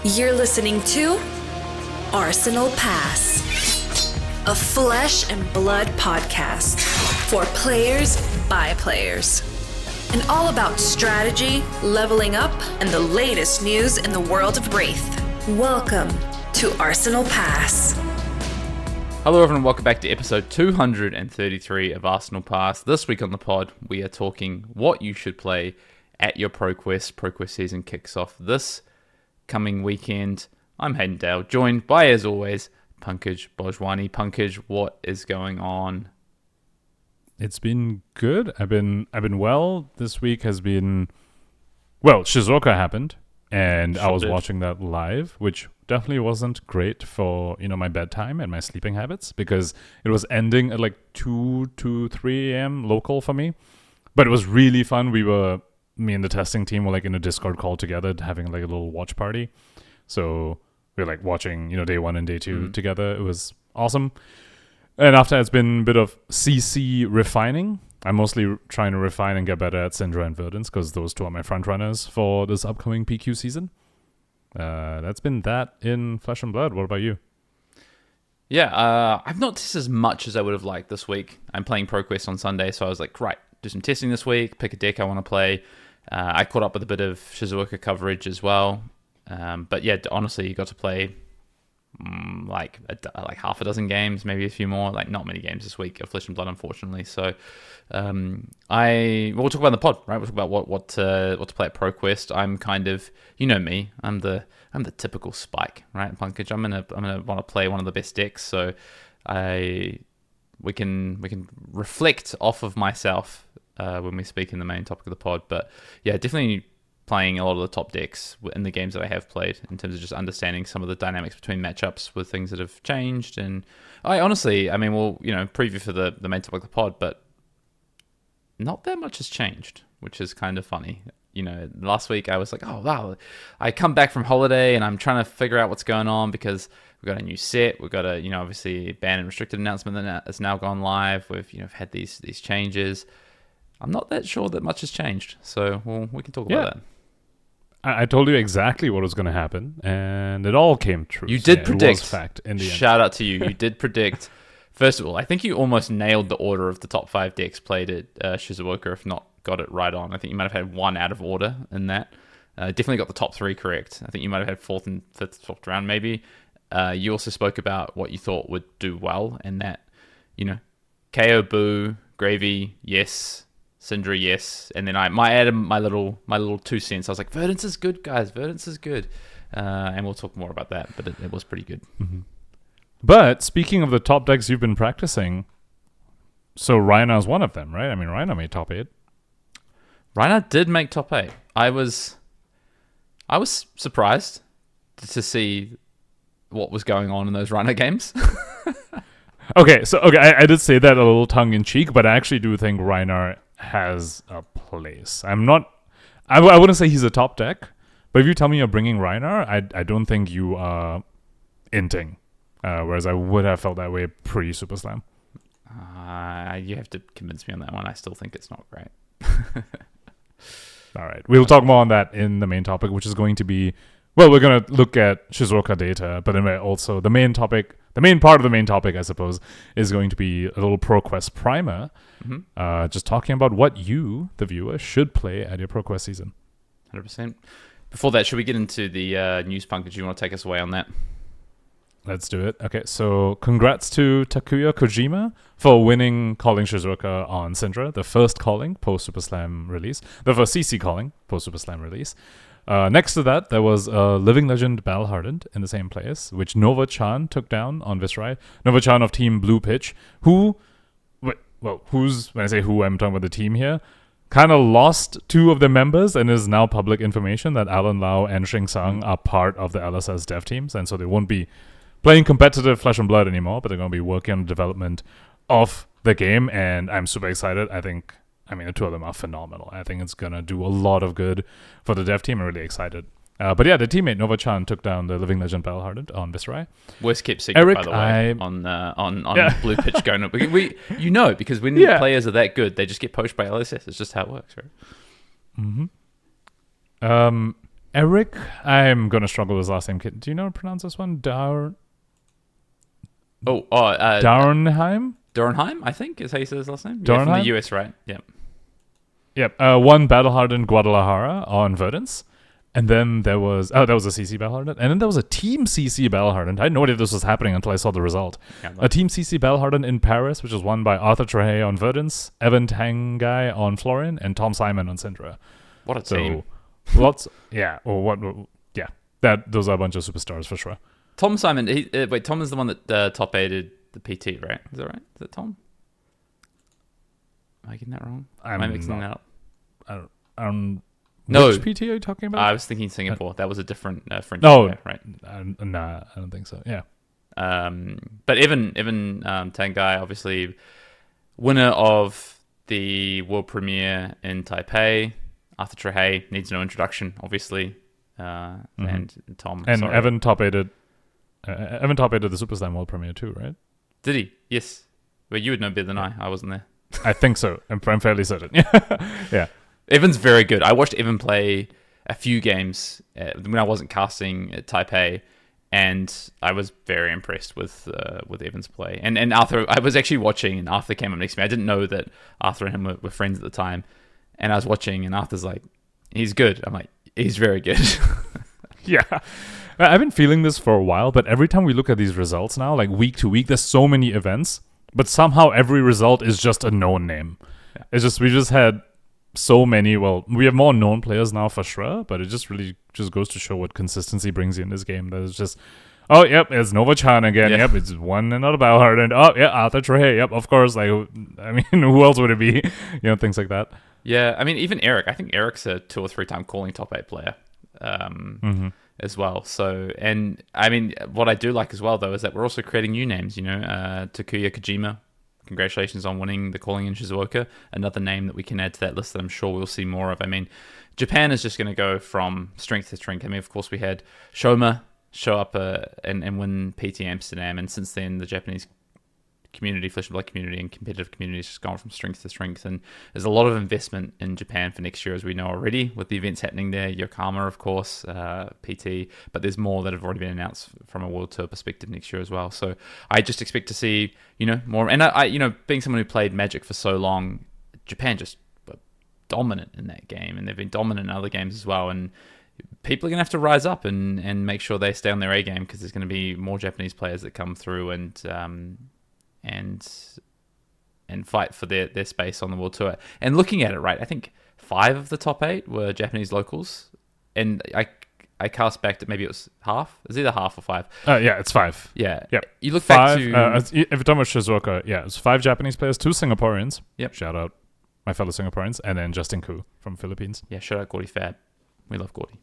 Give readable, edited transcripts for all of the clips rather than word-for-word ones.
You're listening to Arsenal Pass, a flesh and blood podcast for players by players. And all about strategy, leveling up, and the latest news in the world of Wraith. Welcome to Arsenal Pass. Hello everyone, welcome back to episode 233 of Arsenal Pass. This week on the pod, we are talking what you should play at your ProQuest. ProQuest season kicks off this coming weekend. I'm Hayden, joined by, as always, Pankaj Bhojwani. Pankaj, what is going on? It's been good. I've been well. This week has been, well, Shizouka happened, and I was watching that live, which definitely wasn't great for, my bedtime and my sleeping habits, because it was ending at like 2 to 3 a.m. local for me. But it was really fun. Me and the testing team were like in a Discord call together, having like a little watch party. So we were like watching, day one and day two together. It was awesome. And after it's been a bit of CC refining. I'm mostly trying to refine and get better at Syndra and Verdance, because those two are my front runners for this upcoming PQ season. That's been that in Flesh and Blood. What about you? Yeah, I've not tested as much as I would have liked this week. I'm playing ProQuest on Sunday, so I was like, right, do some testing this week, pick a deck I want to play. I caught up with a bit of Shizouka coverage as well. But yeah, honestly, you got to play like half a dozen games, maybe a few more. Like not many games this week of Flesh and Blood, unfortunately. So we'll talk about in the pod, right? We'll talk about what to play at ProQuest. I'm kind of, me. I'm the typical spike, right? Pankaj. I'm gonna want to play one of the best decks. So we can reflect off of myself when we speak in the main topic of the pod. But yeah, definitely playing a lot of the top decks in the games that I have played, in terms of just understanding some of the dynamics between matchups with things that have changed. And we'll preview for the main topic of the pod, but not that much has changed, which is kind of funny. Last week I was like, oh wow, I come back from holiday and I'm trying to figure out what's going on, because we've got a new set, we've got a obviously ban and restricted announcement that has now gone live. We've had these changes. I'm not that sure that much has changed, so we can talk about that. I told you exactly what was going to happen, and it all came true. You did predict. It was fact in the end. Shout out to you. You did predict. First of all, I think you almost nailed the order of the top 5 decks played at Shizouka, if not got it right on. I think you might have had one out of order in that. Definitely got the top 3 correct. I think you might have had 4th and 5th, 12th round maybe. You also spoke about what you thought would do well, and that, KO, Boo, Gravy, yes. Syndra, yes. And then I added my little 2 cents. I was like, Verdance is good, guys. Verdance is good. And we'll talk more about that, but it was pretty good. Mm-hmm. But speaking of the top decks you've been practicing, so Reinhar's one of them, right? I mean, Reinhar made top 8. Reinhar did make top 8. I was surprised to see what was going on in those Reinhar games. Okay, I did say that a little tongue-in-cheek, but I actually do think Reinhar has a place. I wouldn't say he's a top deck, but if you tell me you're bringing Reinhar, I don't think you are inting. Whereas I would have felt that way pre-Super Slam. You have to convince me on that one. I still think it's not great. All right. We'll talk more on that in the main topic, which is going to be, well, we're going to look at Shizouka data, but then also the main part of the main topic, I suppose, is going to be a little ProQuest primer, just talking about what you, the viewer, should play at your ProQuest season. 100%. Before that, should we get into the news, Pankaj? Do you want to take us away on that? Let's do it. Okay, so congrats to Takuya Kojima for winning Calling Shizouka on Syndra, the first calling post-Super Slam release, the first CC calling post-Super Slam release. Next to that, there was Living Legend Battle Hardened in the same place, which Nova-chan took down on Viscerai. Nova-chan of Team Blue Pitch, when I say who, I'm talking about the team here, kind of lost 2 of their members, and is now public information that Alan Lau and Shing Sang are part of the LSS dev teams, and so they won't be playing competitive Flesh and Blood anymore, but they're going to be working on the development of the game, and I'm super excited. The 2 of them are phenomenal. I think it's going to do a lot of good for the dev team. I'm really excited. But yeah, the teammate Nova-chan took down the Living Legend Battle Hardened on Viscerai. Worst kept secret, Eric, by the way, on Blue Pitch going up. Because when players are that good, they just get poached by LSS. It's just how it works, right? Mm-hmm. Eric, I'm gonna struggle with his last name. Do you know how to pronounce this one? Darnheim? Dornheim, I think, is how you say his last name. Yeah, Dornheim? from the US, right? Yeah. Yep. One battle-hardened Guadalajara on Verdance. And then there was... Oh, that was a CC battle-hardened. And then there was a Team CC battle-hardened. I had no idea this was happening until I saw the result. Yeah, A Team CC battle-hardened in Paris, which was won by Arthur Trehay on Verdance, Evan Tangai on Florian, and Tom Simon on Syndra. What a team. Lots... Yeah. Yeah. Those are a bunch of superstars for sure. Tom Simon... Tom is the one that top-aided the PT, right? Is that right? Is that Tom? Am I getting that wrong? Am I mixing that up? No. Which PT are you talking about? I was thinking Singapore. That was a different French No. player, right? Nah, I don't think so. Yeah. But Evan Tangai, obviously winner of the world premiere in Taipei. Arthur Trehay needs no introduction, obviously. And Tom. And sorry. Evan top-aided the Super Slam world premiere too, right? Did he? Yes. Well, you would know better than I wasn't there. I think so. I'm fairly certain. Yeah. Evan's very good. I watched Evan play a few games when I wasn't casting at Taipei, and I was very impressed with Evan's play. And Arthur, I was actually watching, and Arthur came up next to me. I didn't know that Arthur and him were friends at the time, and I was watching, and Arthur's like, "He's good." I'm like, "He's very good." Yeah. I've been feeling this for a while, but every time we look at these results now, like week to week, there's so many events, but somehow every result is just a known name. Yeah. It's just, we just had so many, well, we have more known players now for sure, but it just really just goes to show what consistency brings you in this game. That it's just, oh, yep, it's Nova Chan again. Yeah. Yep, it's one and not a Battle-Hardened. Oh, yeah, Arthur Trehay. Yep, of course. Like, I mean, who else would it be? Things like that. Yeah, I mean, even Eric. I think Eric's a 2 or 3 time calling top 8 player. As well. So, and I mean, what I do like as well, though, is that we're also creating new names, Takuya Kojima. Congratulations on winning the Calling in Shizouka. Another name that we can add to that list that I'm sure we'll see more of. I mean, Japan is just going to go from strength to strength. I mean, of course, we had Shoma show up and win PT Amsterdam, and since then, the Japanese community, Flesh and Blood community, and competitive community has just gone from strength to strength. And there's a lot of investment in Japan for next year, as we know already, with the events happening there. Yokohama, of course, PT, but there's more that have already been announced from a World Tour perspective next year as well. So I just expect to see, more. And I being someone who played Magic for so long, Japan just were dominant in that game, and they've been dominant in other games as well. And people are going to have to rise up and make sure they stay on their A game, because there's going to be more Japanese players that come through and fight for their space on the World Tour. And looking at it, right, I think 5 of the top 8 were Japanese locals, and I cast back to maybe it was half. It's either half or 5. Yeah, it's 5. Yeah. Yep. You look 5, back to... if you're talking about Shizuoka, yeah, it's 5 Japanese players, 2 Singaporeans. Yep. Shout out my fellow Singaporeans, and then Justin Koo from Philippines. Yeah, shout out Gordy Fab. We love Gordy.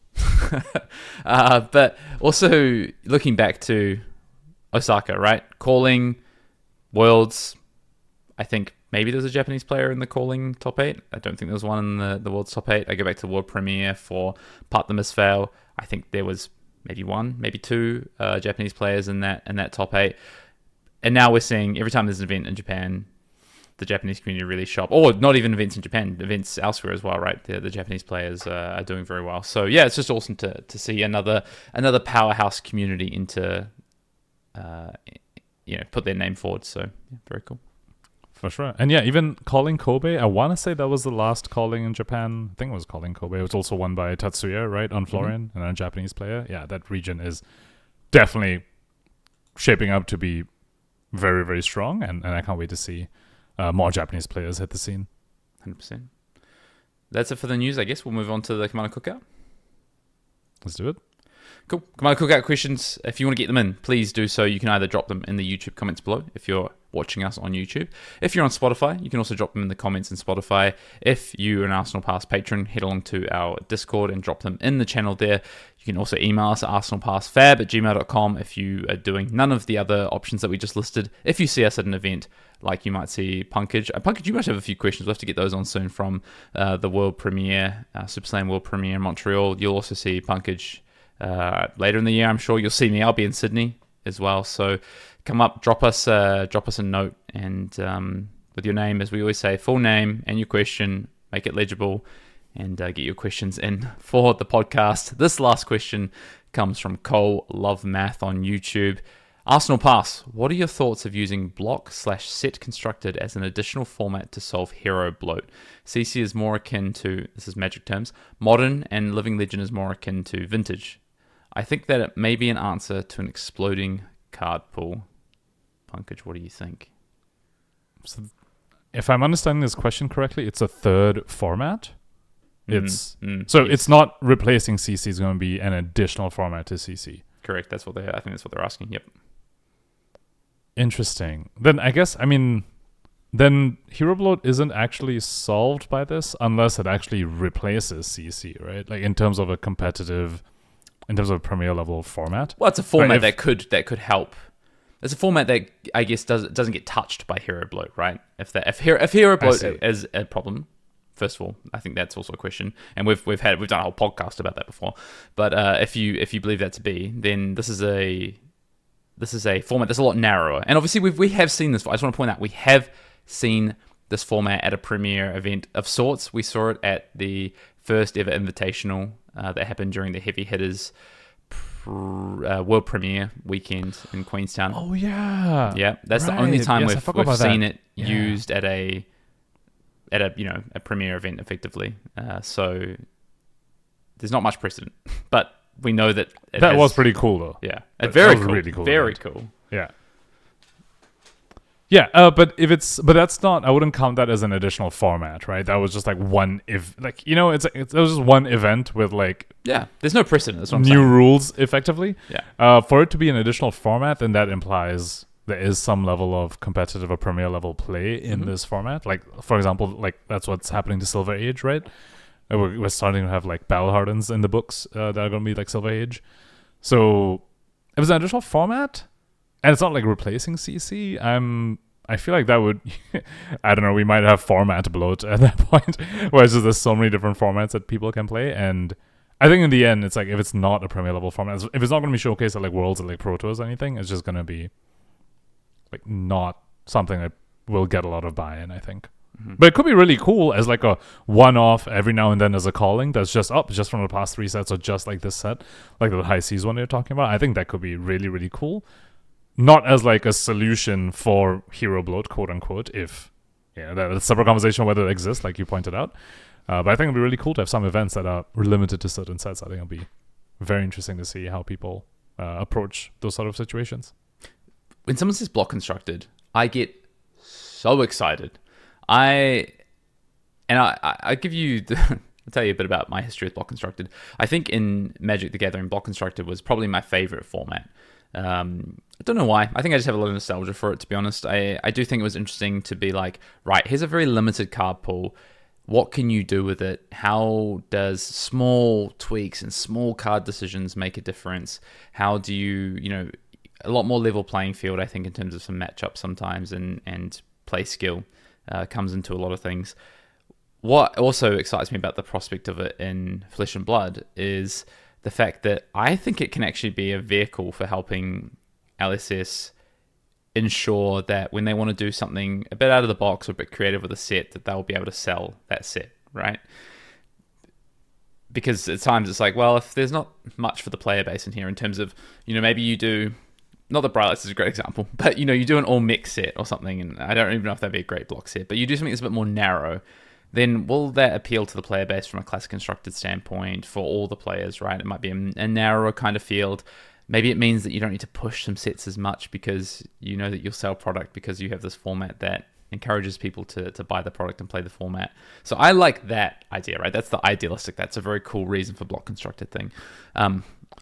But also looking back to Osaka, right? Calling Worlds, I think maybe there's a Japanese player in the Calling top 8. I don't think there was one in the World's top 8. I go back to the World Premiere for Part the Misfail. I think there was maybe 1, maybe 2 Japanese players in that top 8. And now we're seeing every time there's an event in Japan, the Japanese community really shop. Or not even events in Japan, events elsewhere as well, right? The Japanese players are doing very well. So yeah, it's just awesome to see another powerhouse community into put their name forward. So yeah, very cool. For sure. And yeah, even Calling Kobe, I want to say that was the last Calling in Japan. I think it was Calling Kobe. It was also won by Tatsuya, right, on Florian, and a Japanese player. Yeah, that region is definitely shaping up to be very, very strong, and I can't wait to see more Japanese players hit the scene. 100%. That's it for the news, I guess. We'll move on to the Commander Cookout. Let's do it. Cool. Commander Cookout questions, if you want to get them in, please do so. You can either drop them in the YouTube comments below if you're watching us on YouTube. If you're on Spotify, you can also drop them in the comments in Spotify. If you're an Arsenal Pass patron, head along to our Discord and drop them in the channel there. You can also email us at arsenalpassfab@gmail.com if you are doing none of the other options that we just listed. If you see us at an event, like you might see Pankaj. Pankaj, you must have a few questions. We'll have to get those on soon from the world premiere, Super Slam World Premiere in Montreal. You'll also see Pankaj later in the year. I'm sure you'll see me. I'll be in Sydney as well. So come up, drop us a note, and with your name, as we always say, full name and your question, make it legible, and get your questions in for the podcast. This last question comes from Cole Love Math on YouTube. Arsenal Pass, what are your thoughts of using block/set constructed as an additional format to solve hero bloat? CC is more akin to, this is Magic terms, modern, and Living Legend is more akin to vintage. I think that it may be an answer to an exploding card pool. Pankaj, what do you think? So if I'm understanding this question correctly, it's a third format. It's not replacing CC, it's going to be an additional format to CC. Correct. I think that's what they're asking. Yep. Interesting. Then I guess, then hero bloat isn't actually solved by this unless it actually replaces CC, right? Like in terms of a premier level format. Well, it's a format that could help. It's a format that I guess doesn't get touched by hero bloat, right? If hero bloat is a problem, first of all, I think that's also a question, and we've done a whole podcast about that before. But if you believe that to be, then this is a format that's a lot narrower. And obviously we have seen this. I just want to point out we have seen this format at a premiere event of sorts. We saw it at the first ever invitational that happened during the Heavy Hitters world premiere weekend in Queenstown. Oh yeah, that's right. The only time Yes, we've seen it used at a premiere event effectively. So there's not much precedent, but we know that that was pretty cool though. Yeah, very cool. Really cool. Very cool. Yeah. Yeah, but that's not. I wouldn't count that as an additional format, right? That was just like one it was just one event with there's no precedent. That's what I'm new saying. rules effectively. Yeah. For it to be an additional format, then that implies there is some level of competitive or premier level play in this format. Like for example, that's what's happening to Silver Age, right? We're starting to have battle hardens in the books that are going to be like Silver Age. So it was an additional format. And it's not replacing CC. I feel like that would, I don't know, we might have format bloat at that point, where it's just there's so many different formats that people can play. And I think in the end, it's if it's not a premier level format, if it's not going to be showcased at Worlds or Pro Tours or anything, it's just going to be not something that will get a lot of buy-in, I think. Mm-hmm. But it could be really cool as a one-off every now and then as a calling that's just just from the past 3 sets or just like this set, like the high seas one you're talking about. I think that could be really, really cool. Not as a solution for hero bloat, quote unquote, if that's a separate conversation whether it exists, like you pointed out. But I think it'd be really cool to have some events that are limited to certain sets. I think it'll be very interesting to see how people approach those sort of situations. When someone says block constructed, I get so excited. I give you I'll tell you a bit about my history with block constructed. I think in Magic the Gathering, block constructed was probably my favorite format. I don't know why. I think I just have a lot of nostalgia for it, to be honest. I do think it was interesting to be right, here's a very limited card pool. What can you do with it? How does small tweaks and small card decisions make a difference? How do you, a lot more level playing field, I think, in terms of some matchups sometimes, and play skill comes into a lot of things. What also excites me about the prospect of it in Flesh and Blood is the fact that I think it can actually be a vehicle for helping LSS ensure that when they want to do something a bit out of the box or a bit creative with a set, that they'll be able to sell that set, right? Because at times it's if there's not much for the player base in here in terms of, maybe you do, not that Brightlights is a great example, but, you do an all-mix set or something, and I don't even know if that'd be a great block set, but you do something that's a bit more narrow, then will that appeal to the player base from a class constructed standpoint for all the players, right? It might be a narrower kind of field. Maybe it means that you don't need to push some sets as much because you know that you'll sell product because you have this format that encourages people to buy the product and play the format. So I like that idea, right? That's the idealistic. That's a very cool reason for block constructed thing.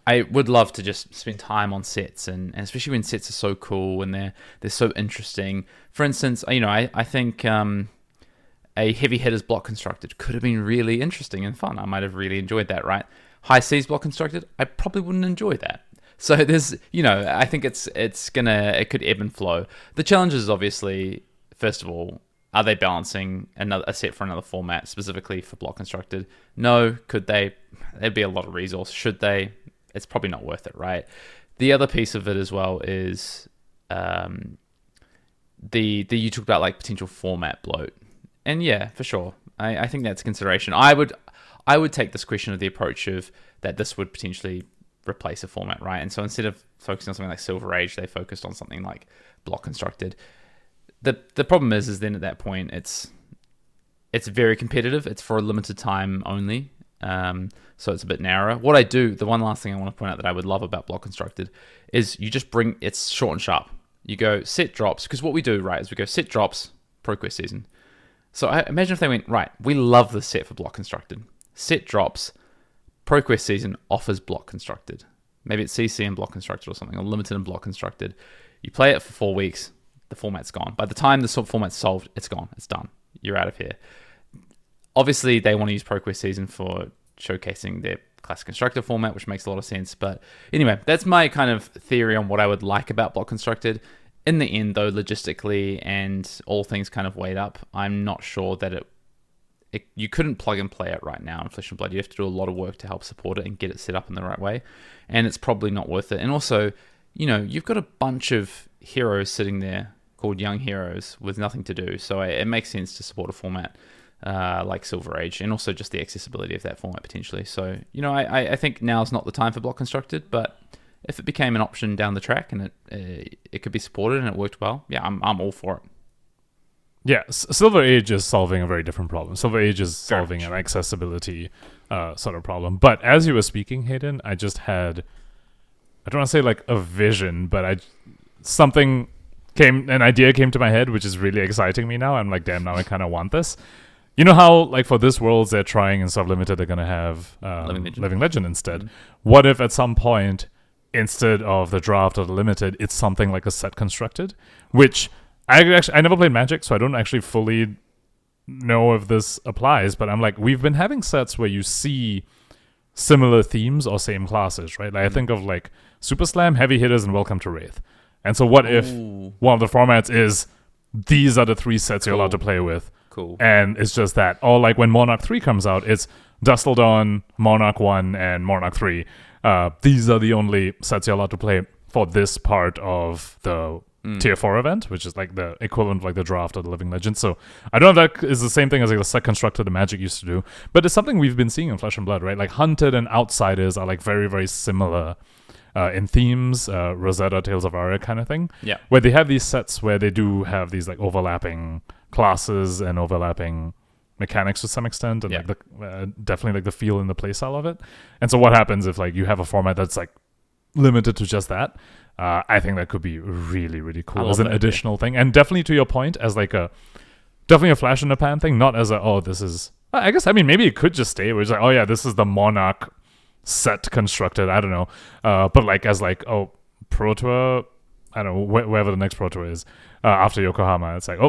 I would love to just spend time on sets, and especially when sets are so cool and they're so interesting. For instance, I think a Heavy Hitters block constructed could have been really interesting and fun. I might have really enjoyed that, right? High Seas block constructed, I probably wouldn't enjoy that. So there's, I think it could ebb and flow. The challenge is obviously, first of all, are they balancing a set for another format specifically for block constructed? No. Could they? There'd be a lot of resource. Should they? It's probably not worth it, right? The other piece of it as well is you talked about potential format bloat. And yeah, for sure. I think that's a consideration. I I would take this question of the approach of that this would potentially replace a format, right? And so instead of focusing on something like Silver Age, they focused on something like Block Constructed. The problem is then at that point it's very competitive. It's for a limited time only, so it's a bit narrower. What I do, the one last thing I want to point out that I would love about Block Constructed is you just bring, it's short and sharp. You go set drops, because what we do, right, is we go set drops, ProQuest season. So I imagine if they went, right, we love this set for Block Constructed. Set drops, ProQuest season offers Block Constructed. Maybe it's CC and Block Constructed or something, or Limited and Block Constructed. You play it for 4 weeks, the format's gone. By the time the format's solved, it's gone, it's done. You're out of here. Obviously, they want to use ProQuest season for showcasing their classic constructor format, which makes a lot of sense. But anyway, that's my kind of theory on what I would like about Block Constructed. In the end, though, logistically and all things kind of weighed up, I'm not sure that you couldn't plug and play it right now in Flesh and Blood. You have to do a lot of work to help support it and get it set up in the right way. And it's probably not worth it. And also, you've got a bunch of heroes sitting there called young heroes with nothing to do. So it makes sense to support a format like Silver Age, and also just the accessibility of that format potentially. So, I think now's not the time for Block Constructed, but if it became an option down the track and it could be supported and it worked well, yeah, I'm all for it. Yeah, Silver Age is solving a very different problem. Silver Age is solving an accessibility sort of problem. But as you were speaking, Hayden, I just had, I don't want to say like a vision, but an idea came to my head, which is really exciting me now. I'm like, damn, now I kind of want this. You know how, like, for this Worlds, they're trying in Sublimited, they're going to have Living Legend instead. Mm-hmm. What if at some point, instead of the draft or the limited, it's something like a set constructed? Which, I never played Magic, so I don't actually fully know if this applies, but I'm like, we've been having sets where you see similar themes or same classes, right? Like, I think of, like, Super Slam, Heavy Hitters, and Welcome to Wraith. And so what if one of the formats is, these are the 3 sets you're allowed to play with? Cool. And it's just that. Or like when Monarch 3 comes out, it's Dustledon, Monarch 1, and Monarch 3. These are the only sets you're allowed to play for this part of the Tier 4 event, which is like the equivalent of like the draft or the Living Legend. So I don't know if that is the same thing as like the set constructor the Magic used to do, but it's something we've been seeing in Flesh and Blood, right? Like Hunted and Outsiders are like very, very similar in themes, Rosetta, Tales of Aria kind of thing. Yeah. Where they have these sets where they do have these like overlapping classes and overlapping mechanics to some extent, and like the definitely like the feel and the playstyle of it. And so what happens if like you have a format that's like limited to just that? I think that could be really, really cool as an additional thing. And definitely to your point, as like definitely a flash in the pan thing, not as this is, I guess, I mean, maybe it could just stay where it's like, oh yeah, this is the Monarch set constructed, I don't know. But like as like, Pro Tour, I don't know, wherever the next Pro Tour is, after Yokohama, it's like,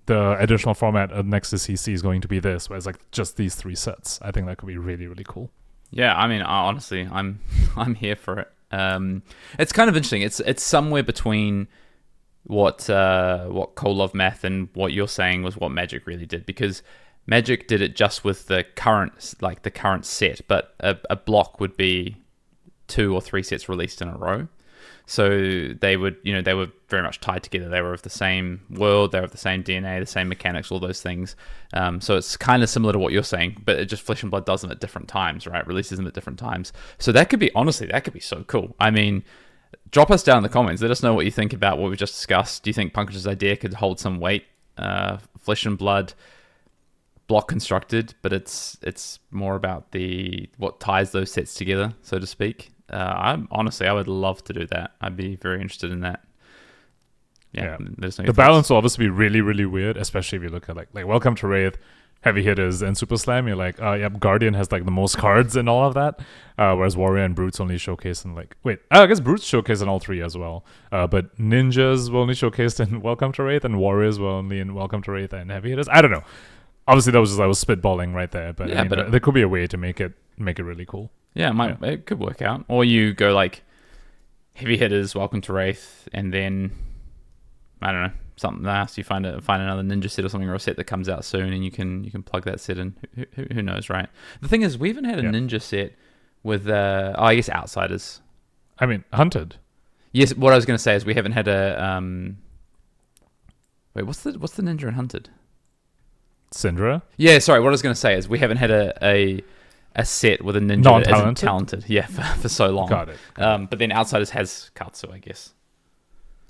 the additional format next to CC is going to be this, where it's like just these 3 sets. I think that could be really, really cool. Yeah, I mean, honestly, I'm here for it. It's kind of interesting. It's somewhere between what Kolov Math and what you're saying was what Magic really did, because Magic did it just with the current set, but a block would be 2 or 3 sets released in a row. So they were very much tied together. They were of the same world, they were of the same DNA, the same mechanics, all those things. So it's kind of similar to what you're saying, but it just Flesh and Blood does them at different times, right? Releases them at different times. So that could be so cool. I mean, drop us down in the comments. Let us know what you think about what we just discussed. Do you think Pankaj's idea could hold some weight? Flesh and Blood block constructed, but it's more about what ties those sets together, so to speak. I would love to do that. I'd be very interested in that. Yeah. There's no the balance will obviously be really, really weird, especially if you look at like Welcome to Wraith, Heavy Hitters, and Super Slam. You're like, Guardian has like the most cards and all of that, whereas Warrior and Brutes only showcase in I guess Brutes showcase in all 3 as well. But Ninjas were only showcased in Welcome to Wraith, and Warriors were only in Welcome to Wraith and Heavy Hitters. I don't know. Obviously, I was spitballing right there, but there could be a way to make it really cool. Yeah, it could work out. Or you go like Heavy Hitters, Welcome to Wraith, and then I don't know, something else. You find another Ninja set or something, or a set that comes out soon, and you can plug that set in. Who knows, right? The thing is, we haven't had a Ninja set with I guess Outsiders. I mean, Hunted. Yes, what I was going to say is we haven't had a wait. What's the Ninja in Hunted? Syndra? Yeah, sorry. What I was going to say is we haven't had a a set with a ninja that isn't talented. Yeah, for so long. Got it. But then Outsiders has Katsu, I guess.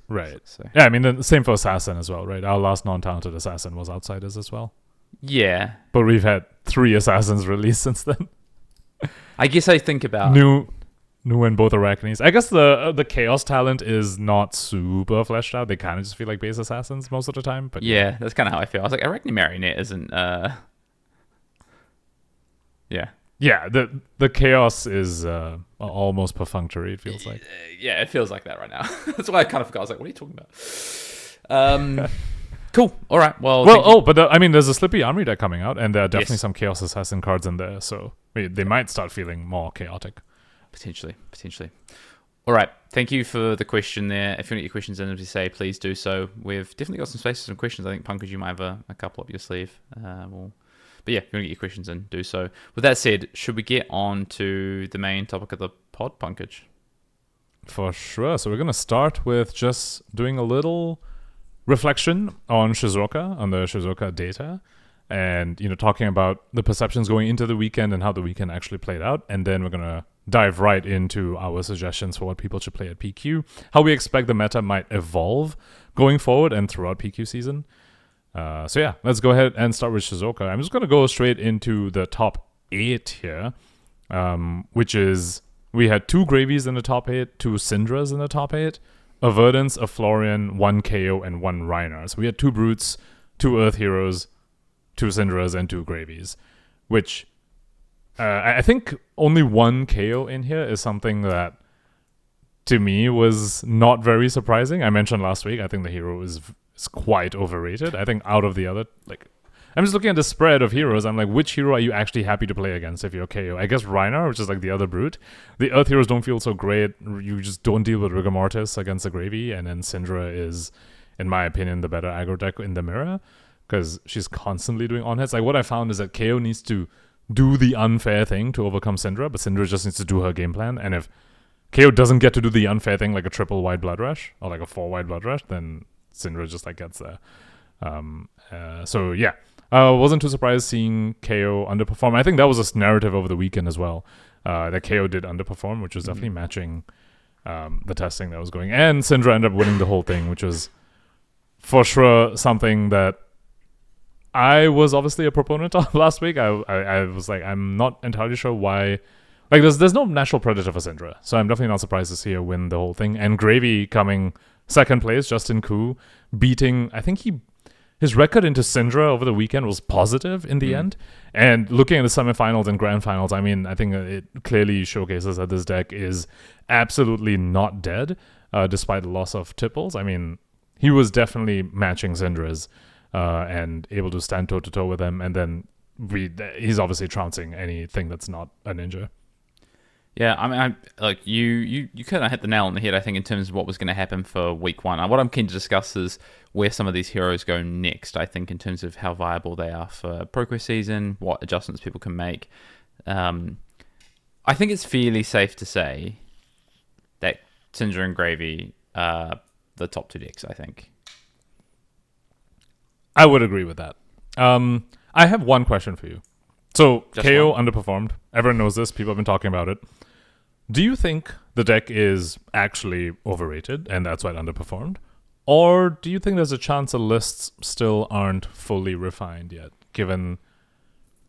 Right. So. Yeah, I mean, the same for Assassin as well, right? Our last non-talented Assassin was Outsiders as well. Yeah. But we've had 3 Assassins released since then. I guess I think about... New and both Arachnes. I guess the Chaos talent is not super fleshed out. They kind of just feel like base Assassins most of the time. But yeah, that's kind of how I feel. I was like, Arachne Marionette isn't... Yeah. Yeah, the Chaos is almost perfunctory, it feels like. Yeah, it feels like that right now. That's why I kind of forgot. I was like, what are you talking about? Cool. All right. Well, but there's a Slippy Armory deck coming out, and there are definitely some Chaos Assassin cards in there, so they might start feeling more chaotic. Potentially. All right. Thank you for the question there. If you want to get your questions in, as you say, please do so. We've definitely got some space for some questions. I think, Pankaj, you might have a couple up your sleeve. But yeah, if you want to get your questions in, do so. With that said, should we get on to the main topic of the pod, Pankaj? For sure. So we're going to start with just doing a little reflection on Shizouka, on the Shizouka data, and talking about the perceptions going into the weekend and how the weekend actually played out. And then we're going to dive right into our suggestions for what people should play at PQ, how we expect the meta might evolve going forward and throughout PQ season. So yeah, let's go ahead and start with Shizouka. I'm just going to go straight into the top 8 here, which is, we had 2 Gravies in the top 8, 2 Syndras in the top 8, a Verdance, a Florian, 1 KO, and 1 Reiner. So we had 2 Brutes, 2 Earth Heroes, 2 Syndras, and 2 Gravies, which I think only 1 KO in here is something that, to me, was not very surprising. I mentioned last week, I think the hero is quite overrated. I think out of the other, I'm just looking at the spread of heroes. I'm like, which hero are you actually happy to play against if you're KO? I guess Reiner, which is like the other brute. The Earth heroes don't feel so great. You just don't deal with Rigor Mortis against the Gravy. And then Syndra is, in my opinion, the better aggro deck in the mirror because she's constantly doing on hits. Like, what I found is that KO needs to do the unfair thing to overcome Syndra, but Syndra just needs to do her game plan. And if KO doesn't get to do the unfair thing, like a triple White Blood Rush or like a 4 White Blood Rush, then Syndra just gets there. So yeah, wasn't too surprised seeing KO underperform. I think that was a narrative over the weekend as well, that KO did underperform, which was definitely matching the testing that was going. And Syndra ended up winning the whole thing, which was for sure something that I was obviously a proponent of last week. I was like, I'm not entirely sure why. Like, there's no natural predator for Syndra, so I'm definitely not surprised to see her win the whole thing. And Gravy coming second place, Justin Koo, beating, I think his record into Syndra over the weekend was positive in the end. And looking at the semifinals and grand finals, I mean, I think it clearly showcases that this deck is absolutely not dead, despite the loss of Tipples. I mean, he was definitely matching Syndra's and able to stand toe-to-toe with them. And then he's obviously trouncing anything that's not a ninja. Yeah, I mean, you kind of hit the nail on the head, I think, in terms of what was going to happen for week 1. What I'm keen to discuss is where some of these heroes go next, I think, in terms of how viable they are for ProQuest season, what adjustments people can make. I think it's fairly safe to say that Syndra and Gravy are the top 2 decks, I think. I would agree with that. I have one question for you. So, Just KO one. underperformed. Everyone knows this. People have been talking about it. Do you think the deck is actually overrated and that's why it underperformed? Or do you think there's a chance the lists still aren't fully refined yet, given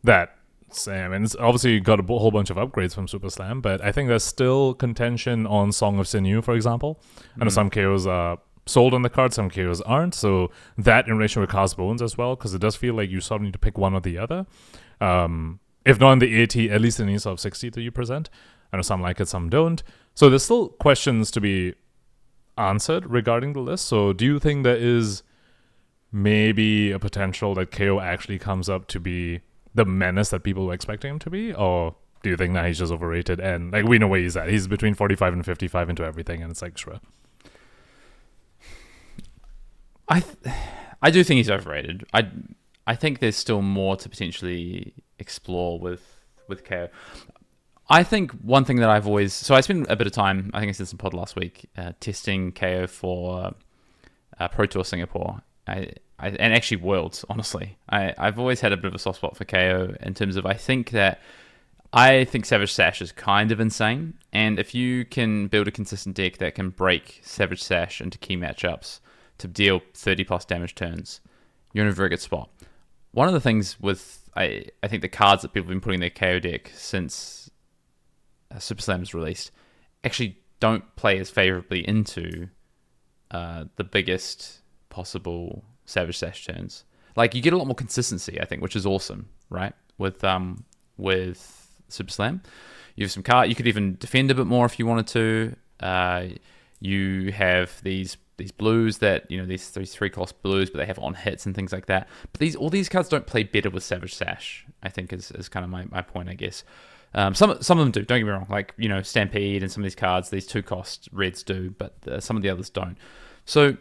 that, I mean, it's obviously got a whole bunch of upgrades from Super Slam, but I think there's still contention on Song of Sinew, for example. I know some KOs are sold on the card, some KOs aren't, so that in relation with Cast Bones as well, because it does feel like you sort of need to pick one or the other. If not in the 80, at least in the ESO of 60 that you present. I know some like it, some don't. So there's still questions to be answered regarding the list. So do you think there is maybe a potential that KO actually comes up to be the menace that people were expecting him to be? Or do you think that he's just overrated? And like, we know where he's at. He's between 45 and 55 into everything, and it's like, sure. I do think he's overrated. I think there's still more to potentially explore with KO. I think one thing that I've always... So I spent a bit of time, I think I said some pod last week, testing KO for Pro Tour Singapore. And actually Worlds, honestly. I've always had a bit of a soft spot for KO in terms of I think that I think Savage Sash is kind of insane, and if you can build a consistent deck that can break Savage Sash into key matchups to deal 30 plus damage turns, you're in a very good spot. One of the things with, I think the cards that people have been putting in their KO deck since Super Slam was released actually don't play as favorably into the biggest possible Savage Sash turns. Like, you get a lot more consistency, I think, which is awesome, right? With Super Slam, you have some card. You could even defend a bit more if you wanted to. You have these blues that, these 3-cost blues, but they have on hits and things like that. But all these cards don't play better with Savage Sash, I think is kind of my point, I guess. Some of them do, don't get me wrong. Like, Stampede and some of these cards, these 2-cost reds do, but some of the others don't. So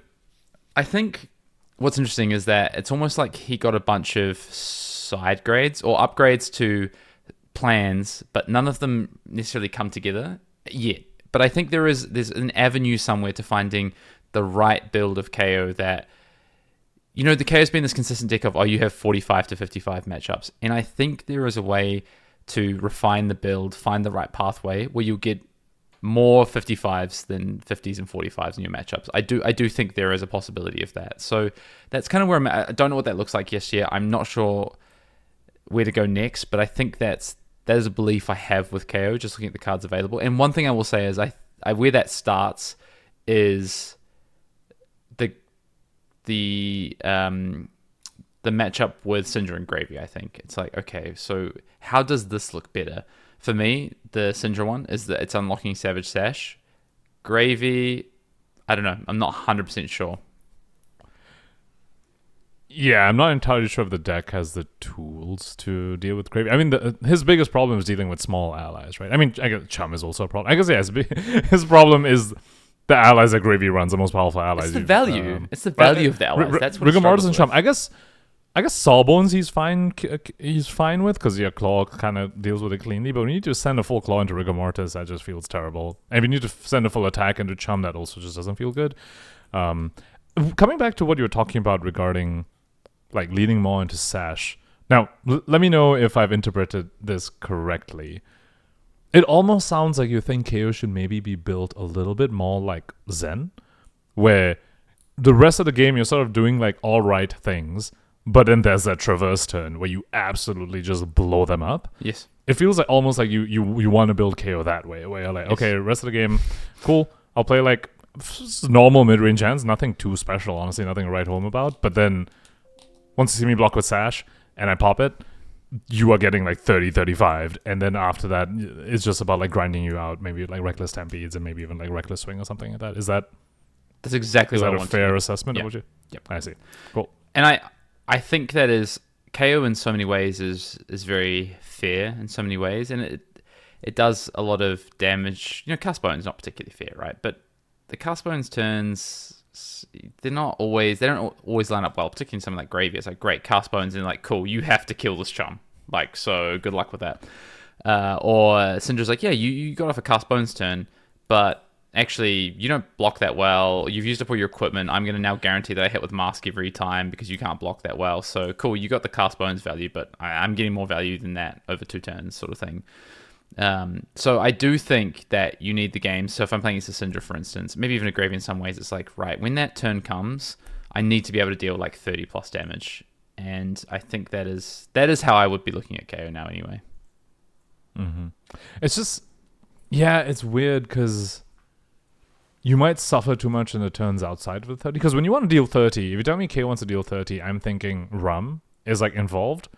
I think what's interesting is that it's almost like he got a bunch of side grades or upgrades to plans, but none of them necessarily come together yet. But I think there's an avenue somewhere to finding the right build of KO that, the KO's been this consistent deck of, you have 45 to 55 matchups. And I think there is a way to refine the build, find the right pathway where you'll get more 55s than 50s and 45s in your matchups. I do think there is a possibility of that. So that's kind of where I'm at. I don't know what that looks like just yet. I'm not sure where to go next, but I think that is a belief I have with KO, just looking at the cards available. And one thing I will say is I where that starts is the matchup with Syndra and Gravy. I think it's like, okay, so how does this look better? For me, the Syndra one is that it's unlocking Savage Sash. Gravy, I don't know. I'm not 100% sure. Yeah, I'm not entirely sure if the deck has the tools to deal with Gravy. I mean, his biggest problem is dealing with small allies, right? I mean, I guess Chum is also a problem. I guess, yeah, his problem is the allies that Gravy runs, the most powerful allies. It's the value. It's the value of the allies. That's what Rigor Mortis and Chum. I guess Sawbones he's fine with, because Claw kind of deals with it cleanly. But when you need to send a full Claw into Rigor Mortis, that just feels terrible. And when you need to send a full attack into Chum, that also just doesn't feel good. Coming back to what you were talking about regarding like leaning more into Sash. Now, let me know if I've interpreted this correctly. It almost sounds like you think KO should maybe be built a little bit more like Zen, where the rest of the game you're sort of doing like all right things, but then there's that traverse turn where you absolutely just blow them up. Yes. It feels like almost like you want to build KO that way, where you're like, yes, okay, rest of the game, cool, I'll play like normal mid-range hands, nothing too special, honestly, nothing to write home about, but then once you see me block with Sash and I pop it, you are getting like 30, 35, and then after that, it's just about like grinding you out, maybe like Reckless Stampedes and maybe even like Reckless Swing or something like that. That's exactly what I want. Is that a fair assessment of what you? Yep. I see. Cool. And I think that is, KO in so many ways is very fair in so many ways, and it does a lot of damage. Cast Bone's not particularly fair, right? But the Cast Bone's turns, they don't always line up well, particularly in something like Gravy. It's like, great, Cast Bones, and like, cool, you have to kill this Chum. Like, so good luck with that. Or Syndra's like, yeah, you got off a Cast Bones turn, but actually, you don't block that well. You've used up all your equipment. I'm going to now guarantee that I hit with Mask every time because you can't block that well. So, cool, you got the Cast Bones value, but I'm getting more value than that over 2 turns sort of thing. So I do think that you need the game. So if I'm playing against a Syndra, for instance, maybe even a Gravy in some ways, it's like, right, when that turn comes, I need to be able to deal like 30 plus damage. And I think that is how I would be looking at KO now anyway. Mm-hmm. It's just, yeah, it's weird because you might suffer too much in the turns outside of the 30. Because when you want to deal 30, if you tell me KO wants to deal 30, I'm thinking Rum is like involved,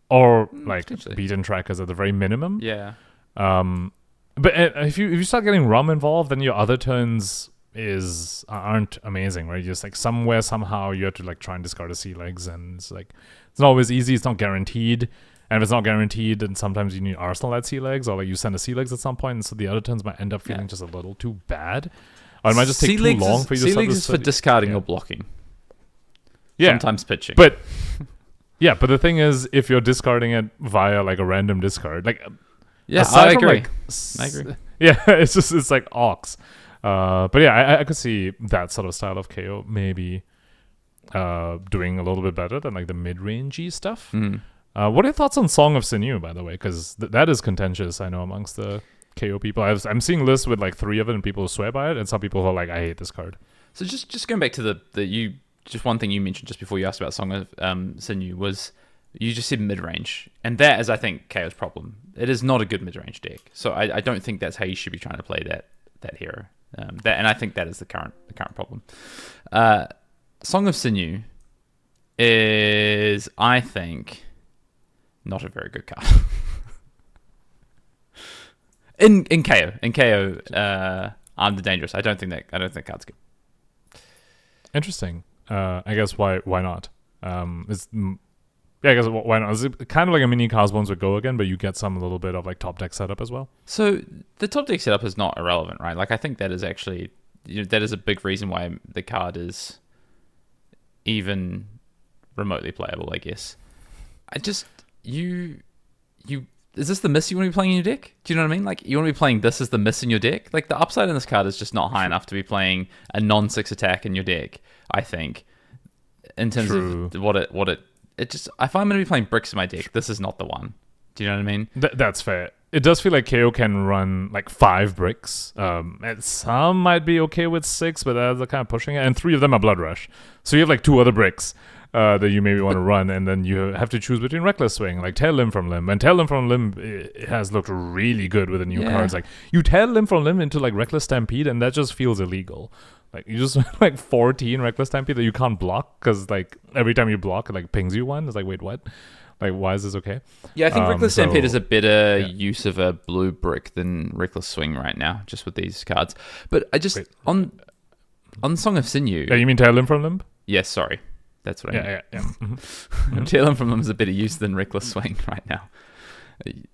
or like beaten trackers at the very minimum. Yeah. But if you start getting Rum involved, then your other turns aren't amazing, right? Just like somewhere, somehow you have to like try and discard a sea legs, and it's like, it's not always easy, it's not guaranteed. And if it's not guaranteed, then sometimes you need Arsenal at sea legs, or like you send a sea legs at some point, and so the other turns might end up feeling just a little too bad. Or it might just take too long for you to sea legs is for discarding or blocking. Yeah. Sometimes pitching. But yeah, but the thing is, if you're discarding it via like a random discard, like I agree. I agree. Yeah, it's like Ox. But yeah, I could see that sort of style of KO maybe doing a little bit better than like the mid-rangey stuff. What are your thoughts on Song of Sinew, by the way? Because that is contentious, I know, amongst the KO people. I'm seeing lists with like 3 of it and people swear by it, and some people are like, I hate this card. So just going back to just one thing you mentioned just before you asked about Song of Sinew was you just said mid-range, and that is, I think, KO's problem. It is not a good mid-range deck, so I don't think that's how you should be trying to play that hero. And I think that is the current problem. Song of Sinew is, I think, not a very good card. in KO, I'm the dangerous. I don't think card's good. Interesting. I guess why not? I guess why not? It's kind of like a mini Cosmos would go again, but you get some little bit of like top deck setup as well. So the top deck setup is not irrelevant, right? Like I think that is actually that is a big reason why the card is even remotely playable, I guess. I just is this the miss you want to be playing in your deck? Do you know what I mean? Like you want to be playing this as the miss in your deck? Like the upside in this card is just not high enough to be playing a non-6 attack in your deck, I think. In terms of what it just, if I'm going to be playing bricks in my deck, this is not the one. Do you know what I mean? That's fair. It does feel like KO can run like 5 bricks. And some might be okay with 6, but they're kind of pushing it. And 3 of them are Blood Rush. So you have like 2 other bricks that you maybe want to run, and then you have to choose between Reckless Swing, like Tail Limb from Limb. And Tail Limb from Limb it has looked really good with the new cards. Like you Tail Limb from Limb into like Reckless Stampede, and that just feels illegal. Like you just like 14 Reckless Stampede that you can't block because like every time you block it like pings you one. It's like, wait, what? Like, why is this okay? Yeah, I think Reckless Stampede is a better use of a blue brick than Reckless Swing right now, just with these cards. But I just on Song of Sinew. Yeah, you mean Tail Limb from Limb? Yes, sorry, that's what I mean. Yeah. Mm-hmm. Tail Limb from Limb is a better use than Reckless Swing right now,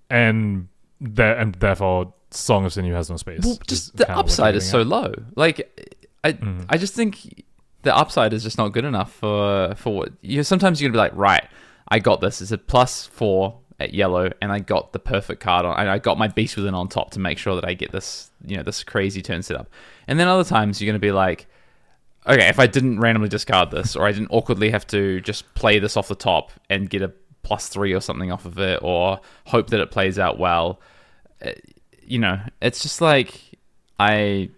and therefore Song of Sinew has no space. Well, just the upside is so low. Like. I just think the upside is just not good enough for what sometimes you're gonna be like, right, I got this. It's a +4 at yellow, and I got the perfect card on, and I got my Beast Within on top to make sure that I get this, this crazy turn setup. And then other times you're gonna be like, okay, if I didn't randomly discard this, or I didn't awkwardly have to just play this off the top and get a +3 or something off of it, or hope that it plays out well, it's just like I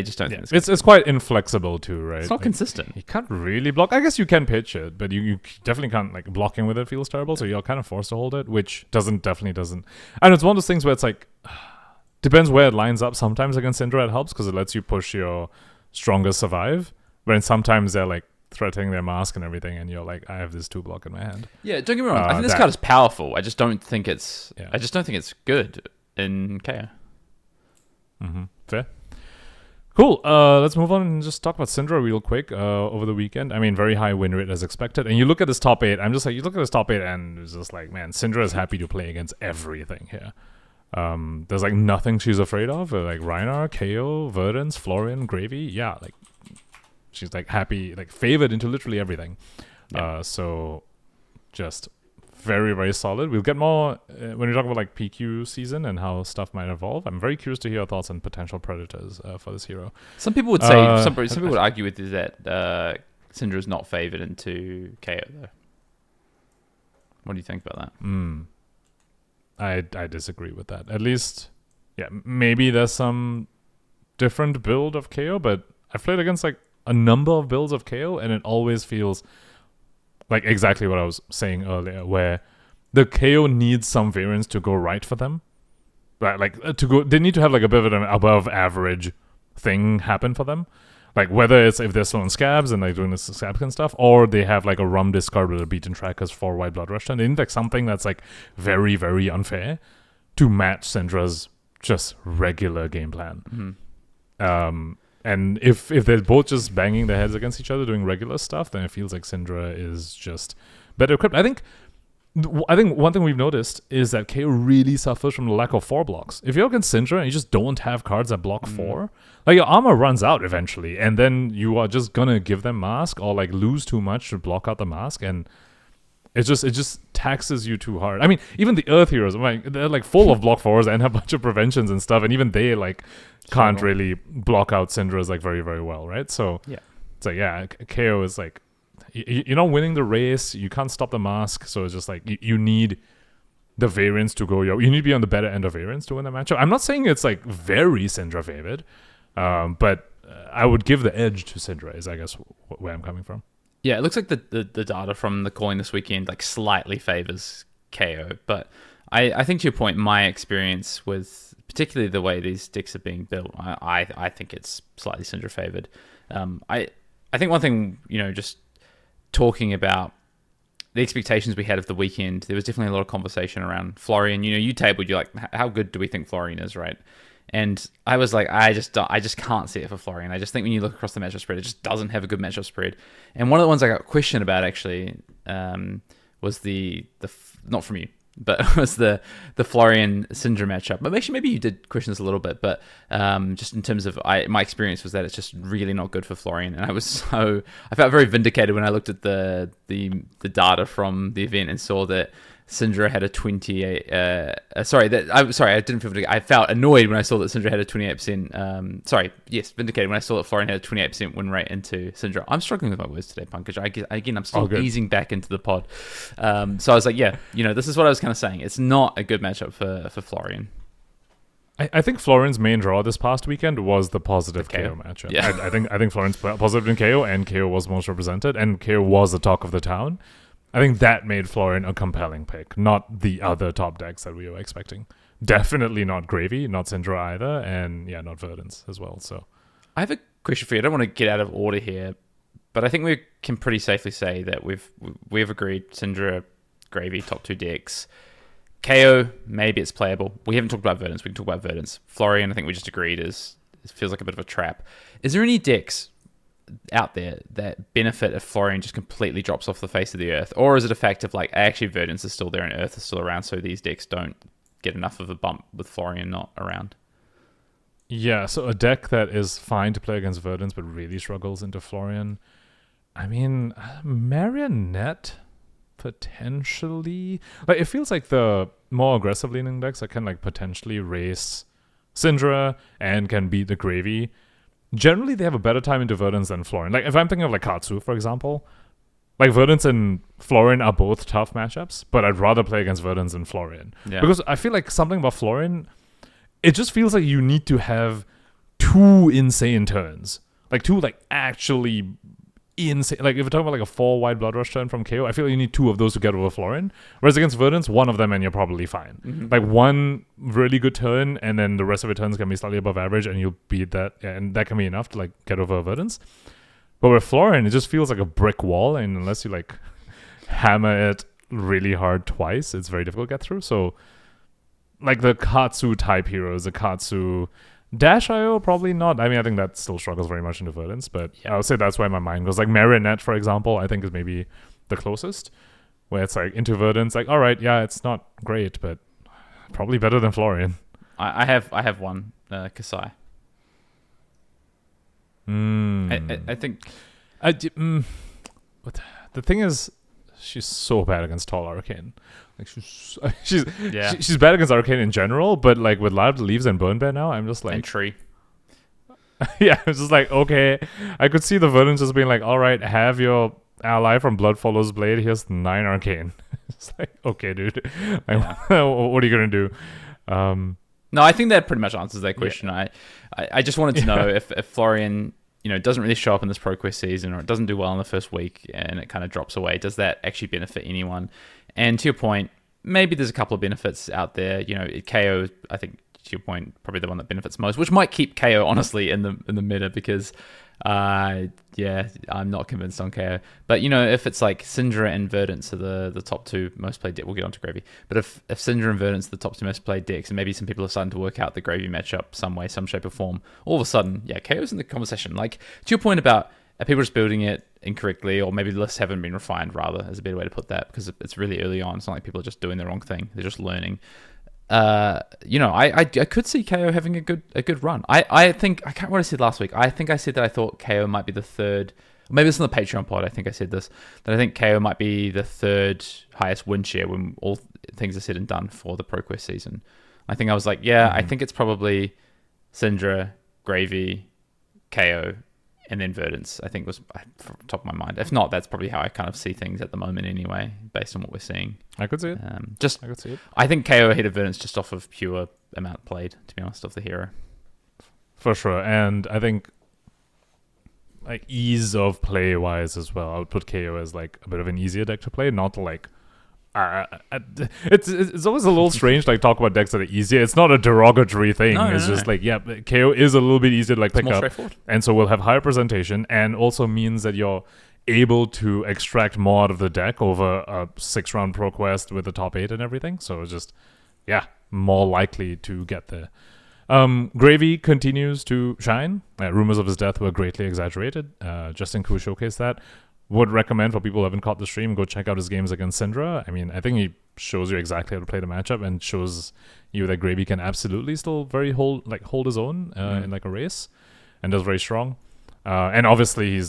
just don't think it's quite inflexible too, right? It's not consistent. You can't really block. I guess you can pitch it, but you definitely can't, like, blocking with it feels terrible, so you're kind of forced to hold it, which definitely doesn't. And it's one of those things where it's like, depends where it lines up. Sometimes against Syndra it helps because it lets you push your strongest survive, but then sometimes they're like threatening their mask and everything, and you're like, I have this 2 block in my hand. Yeah, don't get me wrong. I think this card is powerful. I just don't think it's good in KO. Fair. Cool. Let's move on and just talk about Syndra real quick. Over the weekend, I mean, very high win rate as expected. And you look at this top 8. I'm just like, you look at this top 8, and it's just like, man, Syndra is happy to play against everything here. There's like nothing she's afraid of. Like Rhinar, KO, Verdance, Florian, Gravy. Yeah, like she's like happy, like favored into literally everything. Yeah. So just very, very solid. We'll get more when we talk about like PQ season and how stuff might evolve. I'm very curious to hear your thoughts on potential predators for this hero. Some people would say, some people would argue with is that Syndra is not favored into KO though. What do you think about that? I disagree with that. At least, yeah, maybe there's some different build of KO, but I've played against like a number of builds of KO, and it always feels like exactly what I was saying earlier, where the KO needs some variance to go right for them. Right, like they need to have like a bit of an above average thing happen for them. Like whether it's if they're still on scabs and like doing this scabs and stuff, or they have like a rum discard with a beaten trackers for white blood rush, and they need like something that's like very, very unfair to match Syndra's just regular game plan. And if they're both just banging their heads against each other doing regular stuff, then it feels like Syndra is just better equipped. I think one thing we've noticed is that KO really suffers from the lack of 4 blocks. If you're against Syndra and you just don't have cards that block 4, like your armor runs out eventually, and then you are just gonna give them mask or like lose too much to block out the mask, and it just taxes you too hard. I mean, even the Earth heroes, like they're like full of block 4s and have a bunch of preventions and stuff, and even they like can't really block out Syndra's like very, very well, right? So yeah, it's like, yeah, KO is like, you're not winning the race. You can't stop the mask. So it's just like you need the variance to go. You need to be on the better end of variance to win the matchup. I'm not saying it's like very Syndra favored, but I would give the edge to Syndra. Is I guess where I'm coming from. Yeah, it looks like the data from the calling this weekend like slightly favors KO, but I think to your point, my experience with particularly the way these decks are being built, I think it's slightly Syndra favored. I think one thing, just talking about the expectations we had of the weekend, there was definitely a lot of conversation around Florian. You tabled, you're like, how good do we think Florian is, right? And I was like, I just can't see it for Florian. I just think when you look across the matchup spread, it just doesn't have a good matchup spread. And one of the ones I got questioned about actually was the not from you, but was the Florian Syndra matchup. But actually, maybe you did question this a little bit, but just in terms of my experience was that it's just really not good for Florian. And I felt very vindicated when I looked at the data from the event and saw that Syndra had a 28. I didn't feel vindicated. I felt annoyed when I saw that Syndra had a 28%. Vindicated when I saw that Florian had a 28% win rate into Syndra. I'm struggling with my words today, Pankaj. I'm still easing back into the pod. So I was like, this is what I was kind of saying. It's not a good matchup for Florian. I think Florian's main draw this past weekend was the positive KO matchup. Yeah. I think Florian's positive in KO, and KO was most represented, and KO was the talk of the town. I think that made Florian a compelling pick, not the other top decks that we were expecting. Definitely not Gravy, not Syndra either, and not Verdance as well. So, I have a question for you. I don't want to get out of order here, but I think we can pretty safely say that we've agreed Syndra, Gravy, top 2 decks. KO, maybe it's playable. We haven't talked about Verdance. We can talk about Verdance. Florian, I think we just agreed it feels like a bit of a trap. Is there any decks out there that benefit if Florian just completely drops off the face of the earth, or is it a fact of like actually Verdance is still there and Earth is still around, so these decks don't get enough of a bump with Florian not around? Yeah, so a deck that is fine to play against Verdance but really struggles into Florian. I mean, Marionette potentially. Like, it feels like the more aggressive leaning decks that can like potentially race Syndra and can beat the Gravy. Generally, they have a better time into Verdance than Florian. Like, if I'm thinking of like Katsu, for example, like Verdance and Florian are both tough matchups, but I'd rather play against Verdance than Florian. Yeah. Because I feel like something about Florian, it just feels like you need to have 2 insane turns. Like 2 like actually insane. Like if we're talking about like a 4 White Blood Rush turn from KO, I feel like you need 2 of those to get over Florian. Whereas against Verdance, 1 of them and you're probably fine. Mm-hmm. Like 1 really good turn and then the rest of your turns can be slightly above average and you'll beat that. Yeah, and that can be enough to like get over Verdance. But with Florian, it just feels like a brick wall, and unless you like hammer it really hard twice, it's very difficult to get through. So like the Katsu type heroes, the Katsu Dash.io, probably not. I mean, I think that still struggles very much into Verdance, but I would say that's where my mind goes. Like Marionette, for example, I think is maybe the closest, where it's like into Verdance, like, all right, yeah, it's not great, but probably better than Florian. I have one, Kasai. I think... But the thing is, she's so bad against Tall Arcane. Like she's bad against Arcane in general, but like with Live Leaves and Burn Bear now, I'm just like... And Tree. Yeah, it's just like, okay. I could see the Verdance just being like, all right, have your ally from Blood Follows Blade, here's 9 Arcane. It's like, okay, dude. Like, what are you going to do? No, I think that pretty much answers that question. Yeah. I just wanted to know if Florian, doesn't really show up in this ProQuest season, or it doesn't do well in the first week and it kind of drops away, does that actually benefit anyone? And to your point, maybe there's a couple of benefits out there. KO, I think, to your point, probably the one that benefits most, which might keep KO honestly in the meta because I'm not convinced on KO. But if it's like Syndra and Verdance are the top 2 most played decks, we'll get on to Gravy. But if Syndra and Verdance are the top 2 most played decks, and maybe some people are starting to work out the Gravy matchup some way, some shape or form, all of a sudden, KO's in the conversation. Like, to your point about are people just building it incorrectly, or maybe the lists haven't been refined, rather, is a better way to put that, because it's really early on. It's not like people are just doing the wrong thing. They're just learning. I could see KO having a good run. I think, I can't remember what I said last week. I think I said that I thought KO might be the 3rd, maybe it's on the Patreon pod, I think I said this, that I think KO might be the 3rd highest win share when all things are said and done for the ProQuest season. I think I was like, I think it's probably Syndra, Gravy, KO, and then Verdance, I think, was from the top of my mind. If not, that's probably how I kind of see things at the moment anyway, based on what we're seeing. I could see it. I could see it. I think KO ahead of Verdance just off of pure amount played, to be honest, of the hero. For sure. And I think like ease of play wise as well, I would put KO as like a bit of an easier deck to play, not like it's always a little strange to like talk about decks that are easier. It's not a derogatory thing. It's just like, yeah, KO is a little bit easier to like pick up, and so we'll have higher presentation, and also means that you're able to extract more out of the deck over a 6-round pro quest with the top 8 and everything. So it's just more likely to get there. Gravy continues to shine. Rumors of his death were greatly exaggerated. Justin Koo showcased that. Would recommend for people who haven't caught the stream, go check out his games against Syndra. I mean, I think he shows you exactly how to play the matchup and shows you that Gravy can absolutely still hold his own in like a race, and does very strong. And obviously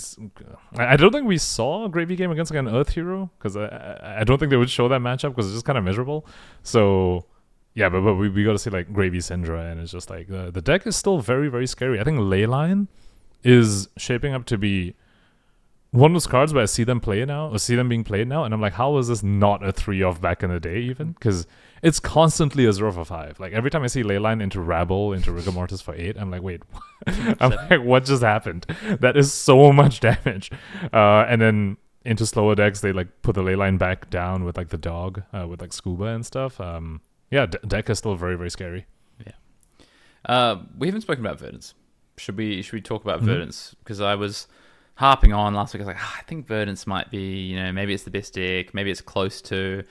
I don't think we saw a Gravy game against like an Earth hero, because I don't think they would show that matchup because it's just kind of miserable. So yeah, but we got to see like Gravy Syndra, and it's just like the deck is still very, very scary. I think Leyline is shaping up to be one of those cards where I see them being played now, and I'm like, how was this not a 3-off back in the day even? Because it's constantly a 0 for 5. Like every time I see Leyline into Rabble, into Rigor Mortis for 8, I'm like, wait, I'm like, what just happened? That is so much damage. And then into slower decks, they like put the Leyline back down with like the dog, with like Scuba and stuff. Deck is still very, very scary. Yeah. We haven't spoken about Verdance. Should we talk about Verdance? Because I was harping on last week. I was like, I think Verdance might be, maybe it's the best deck, maybe it's close to.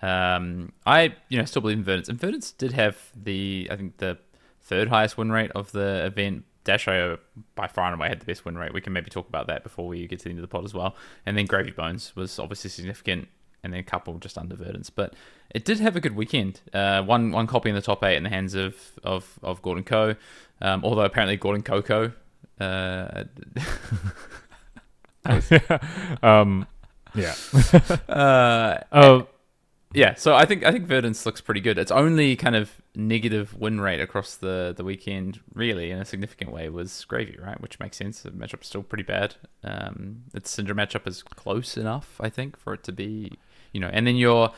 I still believe in Verdance, and Verdance did have I think the third highest win rate of the event. Dash.io by far and away had the best win rate. We can maybe talk about that before we get to the end of the pod as well. And then Gravy Bones was obviously significant, and then a couple just under Verdance. But it did have a good weekend. One copy in the top 8 in the hands of Gordon Co. Although apparently Gordon Coco. So I think Verdance looks pretty good. Its only kind of negative win rate across the weekend, really, in a significant way, was Gravy, right? Which makes sense. The matchup's still pretty bad. Its Syndra matchup is close enough, I think, for it to be, and then you're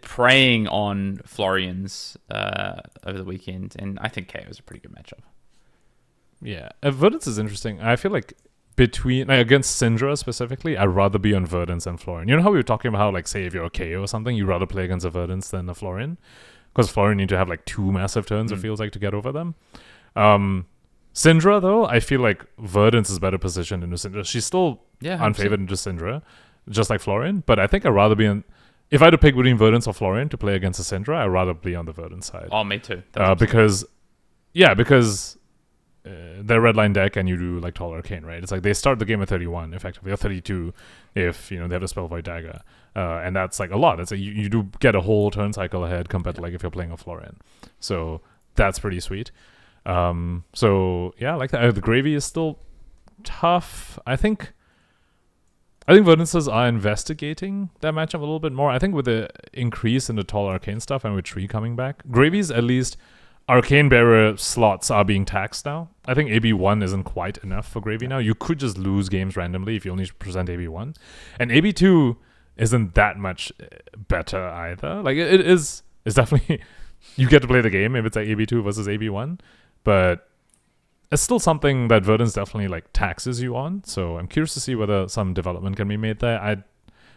preying on Florian's over the weekend, and I think KO is a pretty good matchup. Yeah, Verdance is interesting. I feel like against Syndra specifically, I'd rather be on Verdance than Florian. You know how we were talking about how, like, say if you're a KO or something, you'd rather play against a Verdance than a Florian? Because Florian need to have like 2 massive turns, it feels like, to get over them. Syndra, though, I feel like Verdance is better positioned into Syndra. She's still unfavored into Syndra, just like Florian, but I think I'd rather be on... If I had to pick between Verdance or Florian to play against a Syndra, I'd rather be on the Verdance side. Oh, me too. Because they're red line deck, and you do like Tall Arcane, right? It's like they start the game at 31 effectively, or 32 if they have to spell Void Dagger, and that's like a lot. It's like you do get a whole turn cycle ahead compared to like if you're playing a Florian, so that's pretty sweet. Like that. The Gravy is still tough. I think Verdances are investigating that matchup a little bit more. I think with the increase in the Tall Arcane stuff and with Tree coming back, Gravy's at least Arcane Bearer slots are being taxed now. I think AB1 isn't quite enough for Gravy now. You could just lose games randomly if you only present AB1. And AB2 isn't that much better either. Like, it's definitely... You get to play the game if it's like AB2 versus AB1. But it's still something that Verdance definitely, like, taxes you on. So I'm curious to see whether some development can be made there.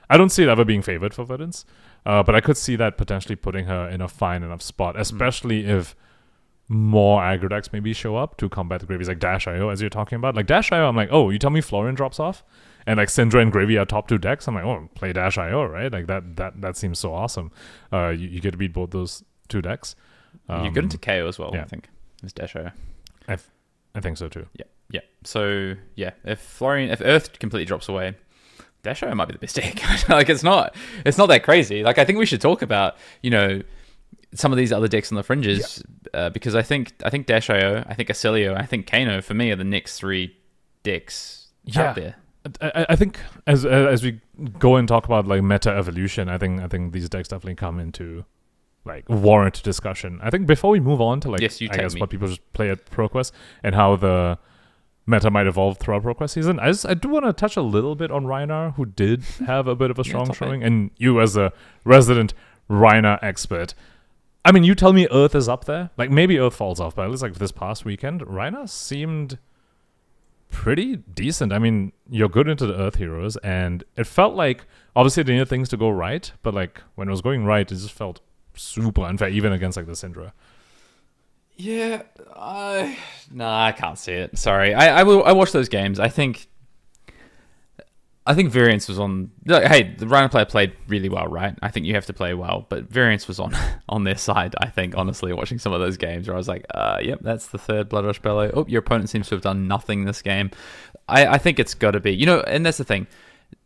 I don't see it ever being favored for Verdance. But I could see that potentially putting her in a fine enough spot, especially if more aggro decks maybe show up to combat the Gravies, like Dash.io, as you're talking about. Like Dash.io, I'm like, oh, you tell me Florian drops off, and like Syndra and Gravy are top 2 decks. I'm like, oh, play Dash.io, right? Like that seems so awesome. You get to beat both those 2 decks. You get into KO as well, I think. It's Dash.io. I think so too. Yeah. So if Earth completely drops away, Dash.io might be the best deck. Like it's not that crazy. Like I think we should talk about some of these other decks on the fringes, because I think Dash.io, I think Accelio, I think Kano for me are the next 3 decks out there. I think as we go and talk about like meta evolution, I think these decks definitely come into like warrant discussion. I think before we move on to like I guess what people just play at ProQuest and how the meta might evolve throughout ProQuest season. I do want to touch a little bit on Rhinar, who did have a bit of a strong showing, and you as a resident Rhinar expert. I mean, you tell me Earth is up there. Like, maybe Earth falls off, but at least like this past weekend, Rhinar seemed pretty decent. I mean, you're good into the Earth heroes, and it felt like, obviously they needed things to go right, but like when it was going right, it just felt super unfair, even against like the Syndra. Yeah, I can't see it. Sorry, I watched those games. I think Variance was on. Hey, the Rhino player played really well, right? I think you have to play well, but Variance was on their side. I think, honestly, watching some of those games where I was like, yep, that's the third Blood Rush Bellow. Oh, your opponent seems to have done nothing this game. I think it's got to be, and that's the thing.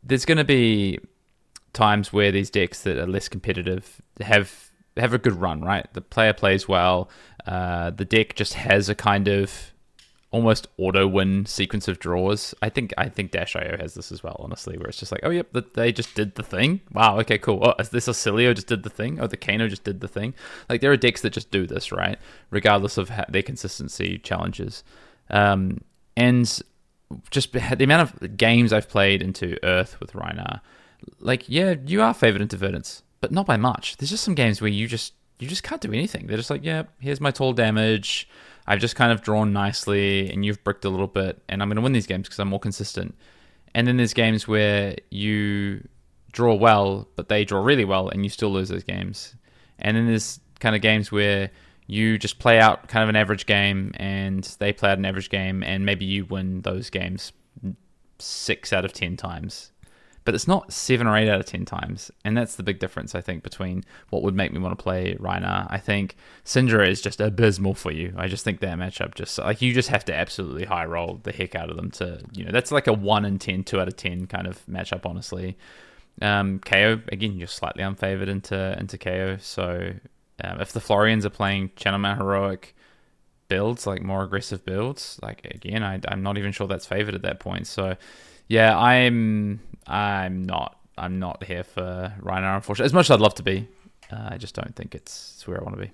There's going to be times where these decks that are less competitive have a good run, right? The player plays well. The deck just has a kind of almost auto-win sequence of draws. I think Dash.io has this as well, honestly, where it's just like, oh, yep, they just did the thing. Wow, okay, cool. Oh, this Auxilio just did the thing. Oh, the Kano just did the thing. Like, there are decks that just do this, right? Regardless of their consistency challenges. And just the amount of games I've played into Earth with Rhinar, like, yeah, you are favored into Verdance, but not by much. There's just some games where you just can't do anything. They're just like, yeah, here's my tall damage. I've just kind of drawn nicely, and you've bricked a little bit, and I'm going to win these games because I'm more consistent. And then there's games where you draw well, but they draw really well, and you still lose those games. And then there's kind of games where you just play out kind of an average game, and they play out an average game, and maybe you win those games 6 out of 10 times. But it's not 7 or 8 out of 10 times. And that's the big difference, I think, between what would make me want to play Rhinar. I think Syndra is just abysmal for you. I just think that matchup just, like, you just have to absolutely high roll the heck out of them to, that's like a 1 in 10, 2 out of 10 kind of matchup, honestly. KO, again, you're slightly unfavored into KO. So if the Florians are playing Channel Man Heroic builds, like more aggressive builds, like, again, I'm not even sure that's favored at that point. So, yeah, I'm not here for Rhinar, unfortunately. As much as I'd love to be, I just don't think it's where I want to be.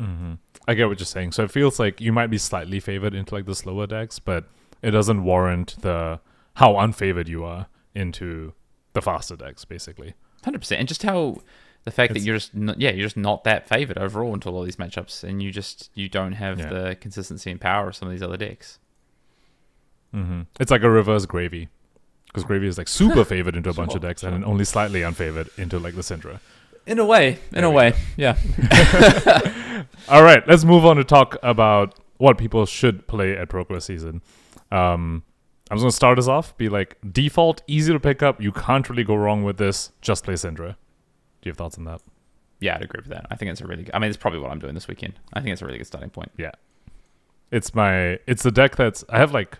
Mm-hmm. I get what you're saying. So it feels like you might be slightly favored into like the slower decks, but it doesn't warrant how unfavored you are into the faster decks, basically. 100%, and just how the fact that you're just not that favored overall into all these matchups, and you don't have the consistency and power of some of these other decks. Mm-hmm. It's like a reverse Gravy. Because Gravy is like super favored into a bunch of decks and then only slightly unfavored into like the Syndra. In a way, yeah. All right, let's move on to talk about what people should play at ProQuest season. I'm just going to start us off, be like, default, easy to pick up, you can't really go wrong with this, just play Syndra. Do you have thoughts on that? Yeah, I'd agree with that. I think it's it's probably what I'm doing this weekend. I think it's a really good starting point. Yeah. It's the deck I have like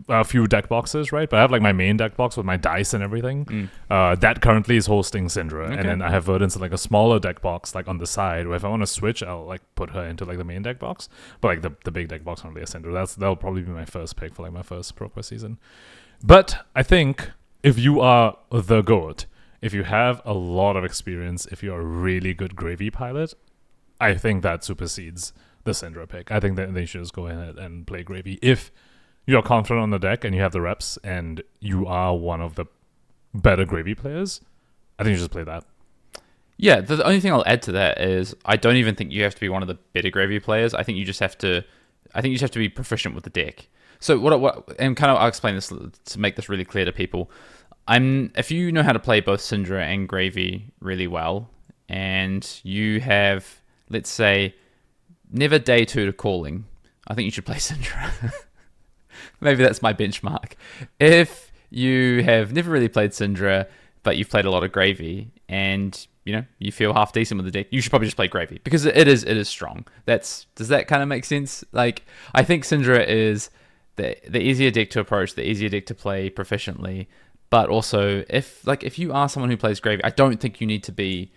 a few deck boxes, right? But I have like my main deck box with my dice and everything. That currently is hosting Syndra. Okay. And then I have Verdance in like a smaller deck box like on the side where if I want to switch, I'll like put her into like the main deck box. But like the big deck box only is Syndra. That'll probably be my first pick for like my first ProQuest season. But I think if you are the GOAT, if you have a lot of experience, if you're a really good Gravy pilot, I think that supersedes the Syndra pick. I think that they should just go ahead and play Gravy. If you're confident on the deck and you have the reps and you are one of the better Gravy players, I think you just play that. Yeah, the only thing I'll add to that is I don't even think you have to be one of the better Gravy players. I think you just have to be proficient with the deck. So what and kind of I'll explain this to make this really clear to people. If you know how to play both Syndra and Gravy really well, and you have, let's say, never day 2 to Calling, I think you should play Syndra. Maybe that's my benchmark. If you have never really played Syndra, but you've played a lot of Gravy, and you feel half decent with the deck, you should probably just play Gravy because it is strong. Does that kind of make sense? Like, I think Syndra is the easier deck to approach, the easier deck to play proficiently. But also, if you are someone who plays Gravy, I don't think you need to be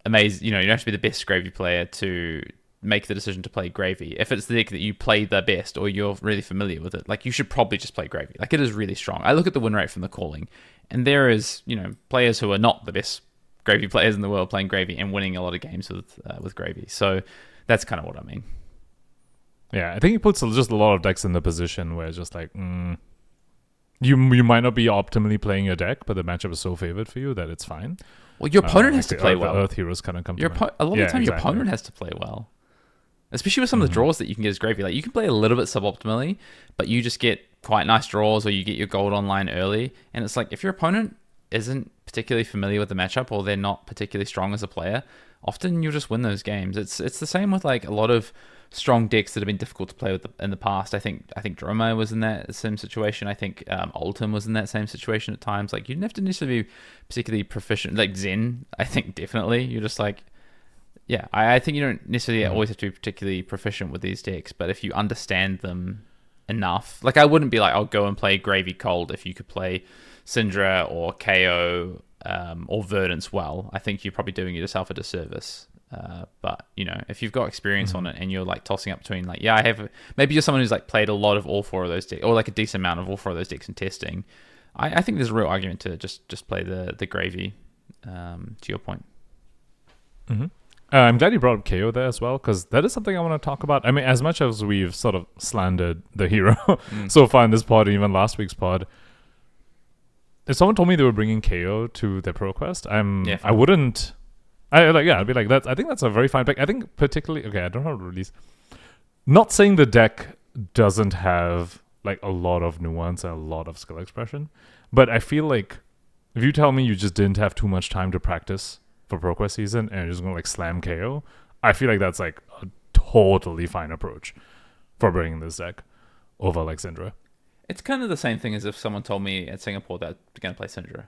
amazing. You don't have to be the best Gravy player to make the decision to play Gravy. If it's the deck that you play the best or you're really familiar with it, like, you should probably just play Gravy. Like, it is really strong. I look at the win rate from the Calling, and there is, players who are not the best Gravy players in the world playing Gravy and winning a lot of games with Gravy. So that's kind of what I mean. Yeah, I think he puts just a lot of decks in the position where it's just like, you might not be optimally playing your deck, but the matchup is so favored for you that it's fine. Well, your opponent has to play well. The Earth Heroes kind of come a lot of the time, your opponent has to play well. Especially with some of the draws that you can get as gravy. Like, you can play a little bit suboptimally, but you just get quite nice draws, or you get your gold online early. And it's like, if your opponent isn't particularly familiar with the matchup, or they're not particularly strong as a player, often you'll just win those games. It's the same with like a lot of strong decks that have been difficult to play with in the past. I think Droma was in that same situation. I think Ultim was in that same situation at times. Like, you didn't have to necessarily be particularly proficient. Like Zen, I think definitely. You're just like, yeah, I think you don't necessarily always have to be particularly proficient with these decks, but if you understand them enough, like I wouldn't be like, I'll go and play Gravy Cold if you could play Syndra or KO or Verdance well. I think you're probably doing yourself a disservice. But you know, if you've got experience on it and you're like tossing up between like, yeah, I have, maybe you're someone who's like played a lot of all four of those decks, or like a decent amount of all four of those decks in testing. I think there's a real argument to just play the Gravy. To your point. I'm glad you brought up KO there as well, because that is something I want to talk about. I mean, as much as we've sort of slandered the hero so far in this pod, and even last week's pod, if someone told me they were bringing KO to their Pro Quest, I wouldn't. I'd be like, that. I think that's a very fine pick. I think particularly, okay, I don't know how to release. Not saying the deck doesn't have like a lot of nuance and a lot of skill expression, but I feel like if you tell me you just didn't have too much time to practice for Pro Quest season and you're just gonna like slam KO, I feel like that's like a totally fine approach for bringing this deck over like Syndra. It's kind of the same thing as if someone told me at Singapore that they're gonna play Syndra.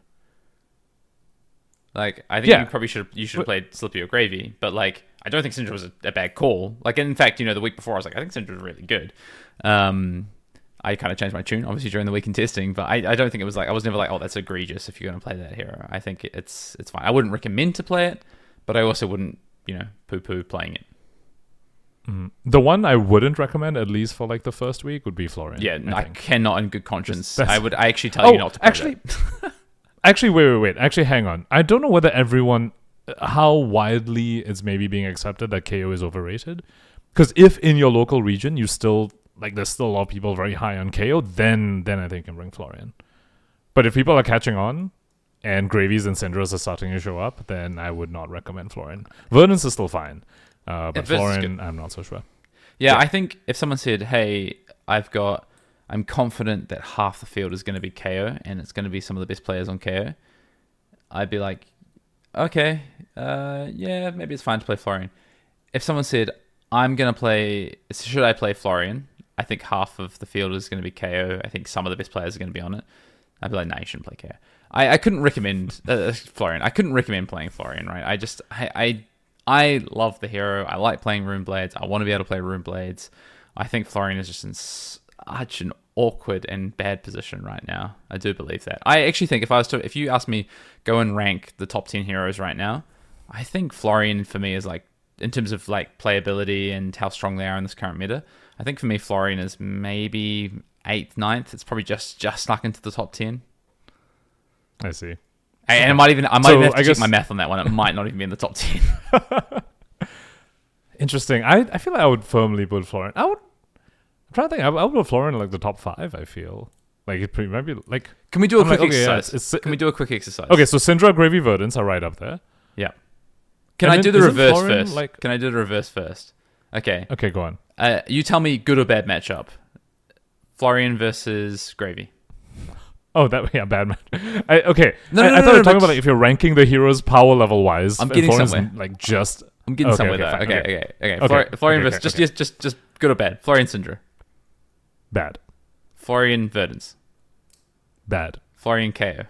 Like, I think you probably should have played Slippy or Gravy, but like, I don't think Syndra was a bad call. Like, in fact, you know, the week before I was like, I think Syndra was really good. I kind of changed my tune, obviously, during the week in testing, but I don't think it was like, I was never like, oh, that's egregious if you're going to play that hero. I think it's fine. I wouldn't recommend to play it, but I also wouldn't, you know, poo-poo playing it. The one I wouldn't recommend, at least for like the first week, would be Florian. Yeah, I cannot in good conscience. I actually tell you not to play that. Actually, wait. Actually, hang on. I don't know whether how widely it's maybe being accepted that KO is overrated. Because if in your local region you still, like, there's still a lot of people very high on KO, then I think you can bring Florian. But if people are catching on and Gravies and Syndras are starting to show up, then I would not recommend Florian. Verdance is still fine. But Florian, I'm not so sure. Yeah, I think if someone said, hey, I'm confident that half the field is going to be KO and it's going to be some of the best players on KO, I'd be like, okay, yeah, maybe it's fine to play Florian. If someone said, should I play Florian? I think half of the field is going to be KO. I think some of the best players are going to be on it. I'd be like, nah, you shouldn't play KO. I couldn't recommend Florian. I couldn't recommend playing Florian, right? I love the hero. I like playing Rune Blades. I want to be able to play Rune Blades. I think Florian is just in such an awkward and bad position right now. I do believe that. I actually think if you ask me, go and rank the top 10 heroes right now, I think Florian for me is like, in terms of like playability and how strong they are in this current meta, I think for me Florian is maybe 8th, 9th. It's probably just snuck into the top 10. I see. And I might even have to check my math on that one. It might not even be in the top 10. Interesting. I feel like I would firmly put Florian. I'm trying to think. I would put Florian in like the top 5. I feel like it might be like. Can we do a quick exercise? Can we do a quick exercise? Okay, so Syndra, Gravy, Verdance are right up there. Yeah. Can I do the reverse first? Can I do the reverse first? Okay. Okay, go on. You tell me good or bad matchup. Florian versus Gravy. Oh, bad match. I thought you were talking about like if you're ranking the heroes power level wise. I'm getting somewhere. Like just. I'm getting somewhere though. Okay. Florian versus just good or bad. Florian Syndra. Bad. Florian Verdance. Bad. Florian KO.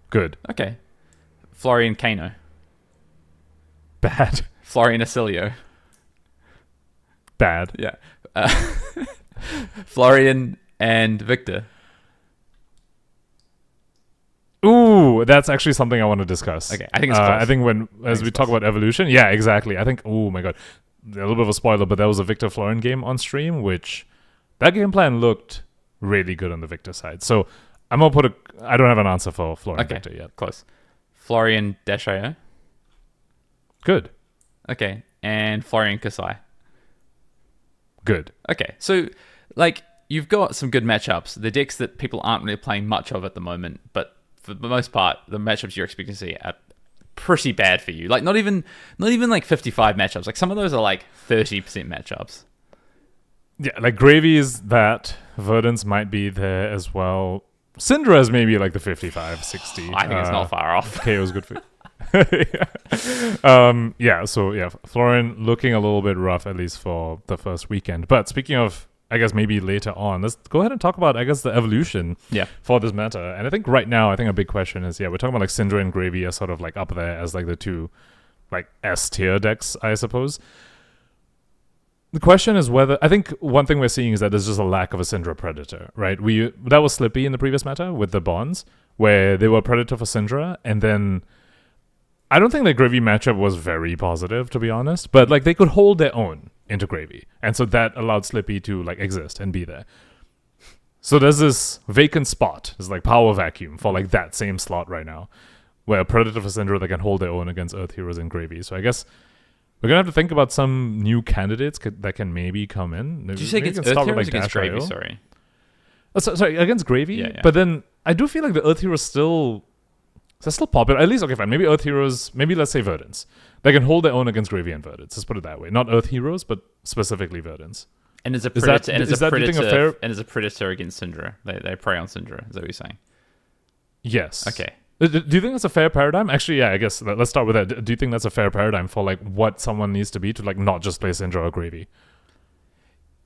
Good. Okay. Florian Kano. Bad. Florian Acilio. Bad. Yeah. Florian and Victor. Ooh, that's actually something I want to discuss. Okay, I think it's close. I think as we talk about evolution, yeah, exactly. I think, oh my god, a little bit of a spoiler, but there was a Victor Florian game on stream, which that game plan looked really good on the Victor side. So I'm gonna I don't have an answer for Florian Victor yet. Close. Florian Dash.io. Good. Okay, and Florian Kasai. good. Okay, so like you've got some good matchups. The decks that people aren't really playing much of at the moment, but for the most part, the matchups you're expecting to see are pretty bad for you. Like not even like 55 matchups. Like some of those are like 30% matchups. Yeah, like Gravy is that. Verdance might be there as well. Syndra is maybe like the 55, 60. I think it's not far off. KO's good for you. Florin looking a little bit rough, at least for the first weekend. But speaking of, I guess maybe later on, let's go ahead and talk about, I guess, the evolution for this meta. And I think right now, I think a big question is, we're talking about like Syndra and Gravy are sort of like up there as like the two like S tier decks, I suppose. The question is whether, I think one thing we're seeing is that there's just a lack of a Syndra Predator, right? That was Slippy in the previous meta with the Bonds, where they were Predator for Syndra, and then I don't think the Gravy matchup was very positive, to be honest, but like they could hold their own into Gravy, and so that allowed Slippy to like exist and be there. So there's this vacant spot, this like power vacuum for like that same slot right now, where Predator for Syndra, they can hold their own against Earth Heroes and Gravy. So I guess we're going to have to think about some new candidates that can maybe come in. Did you say against Earth Heroes against Gravy? Sorry. Sorry, against Gravy? Yeah. But then I do feel like the Earth Heroes still popular. At least, okay, fine. Maybe Earth Heroes, maybe let's say Verdance. They can hold their own against Gravy and Verdance. Let's put it that way. Not Earth Heroes, but specifically Verdance. And as a Predator, and as a Predator against Syndra. They prey on Syndra. Is that what you're saying? Yes. Okay. Do you think that's a fair paradigm? Actually, yeah, I guess let's start with that. Do you think that's a fair paradigm for like what someone needs to be to like not just play Syndra or Gravy?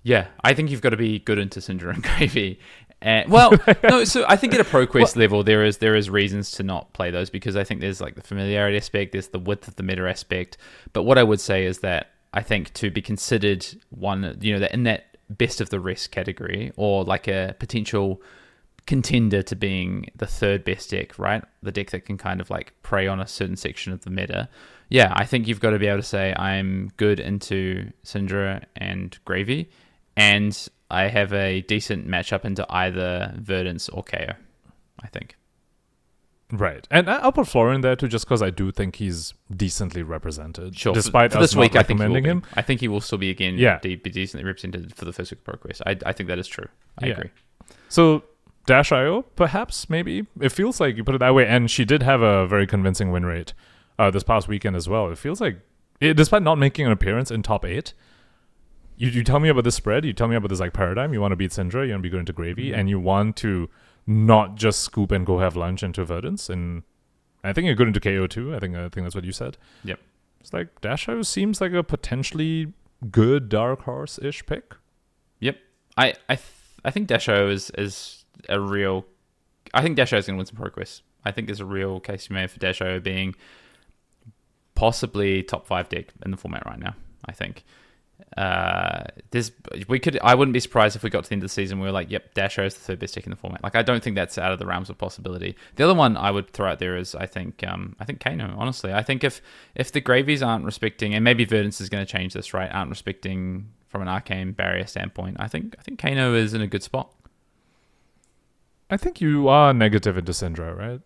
Yeah, I think you've got to be good into Syndra and Gravy. No, so I think at a ProQuest level there is reasons to not play those because I think there's like the familiarity aspect, there's the width of the meta aspect. But what I would say is that I think to be considered one, that in that best of the rest category or like a potential contender to being the third best deck, right? The deck that can kind of like prey on a certain section of the meta. Yeah, I think you've got to be able to say I'm good into Syndra and Gravy, and I have a decent matchup into either Verdance or KO, I think. Right. And I'll put Florin there too, just because I do think he's decently represented. Sure. Despite for us this week, not recommending him. I think he will still be again be decently represented for the first week of ProQuest. I think that is true. I agree. So Dash.io, perhaps, maybe? It feels like you put it that way. And she did have a very convincing win rate this past weekend as well. It feels like, despite not making an appearance in top 8, you tell me about this spread, you tell me about this like paradigm, you want to beat Syndra, you want to be good into Gravy, and you want to not just scoop and go have lunch into Verdance. And I think you're good into KO too. I think that's what you said. Yep. It's like Dash.io seems like a potentially good dark horse-ish pick. Yep. I think Dash.io is a real... I think Dash.io is going to win some ProQuest. I think there's a real case to be made for Dash.io being possibly top 5 deck in the format right now, I think. I wouldn't be surprised if we got to the end of the season we were like, yep, Dash.io is the third best deck in the format. Like, I don't think that's out of the realms of possibility. The other one I would throw out there is I think Kano, honestly. I think if the Gravies aren't respecting, and maybe Verdance is going to change this, right, aren't respecting from an arcane barrier standpoint, I think Kano is in a good spot. I think you are negative into Syndra, right?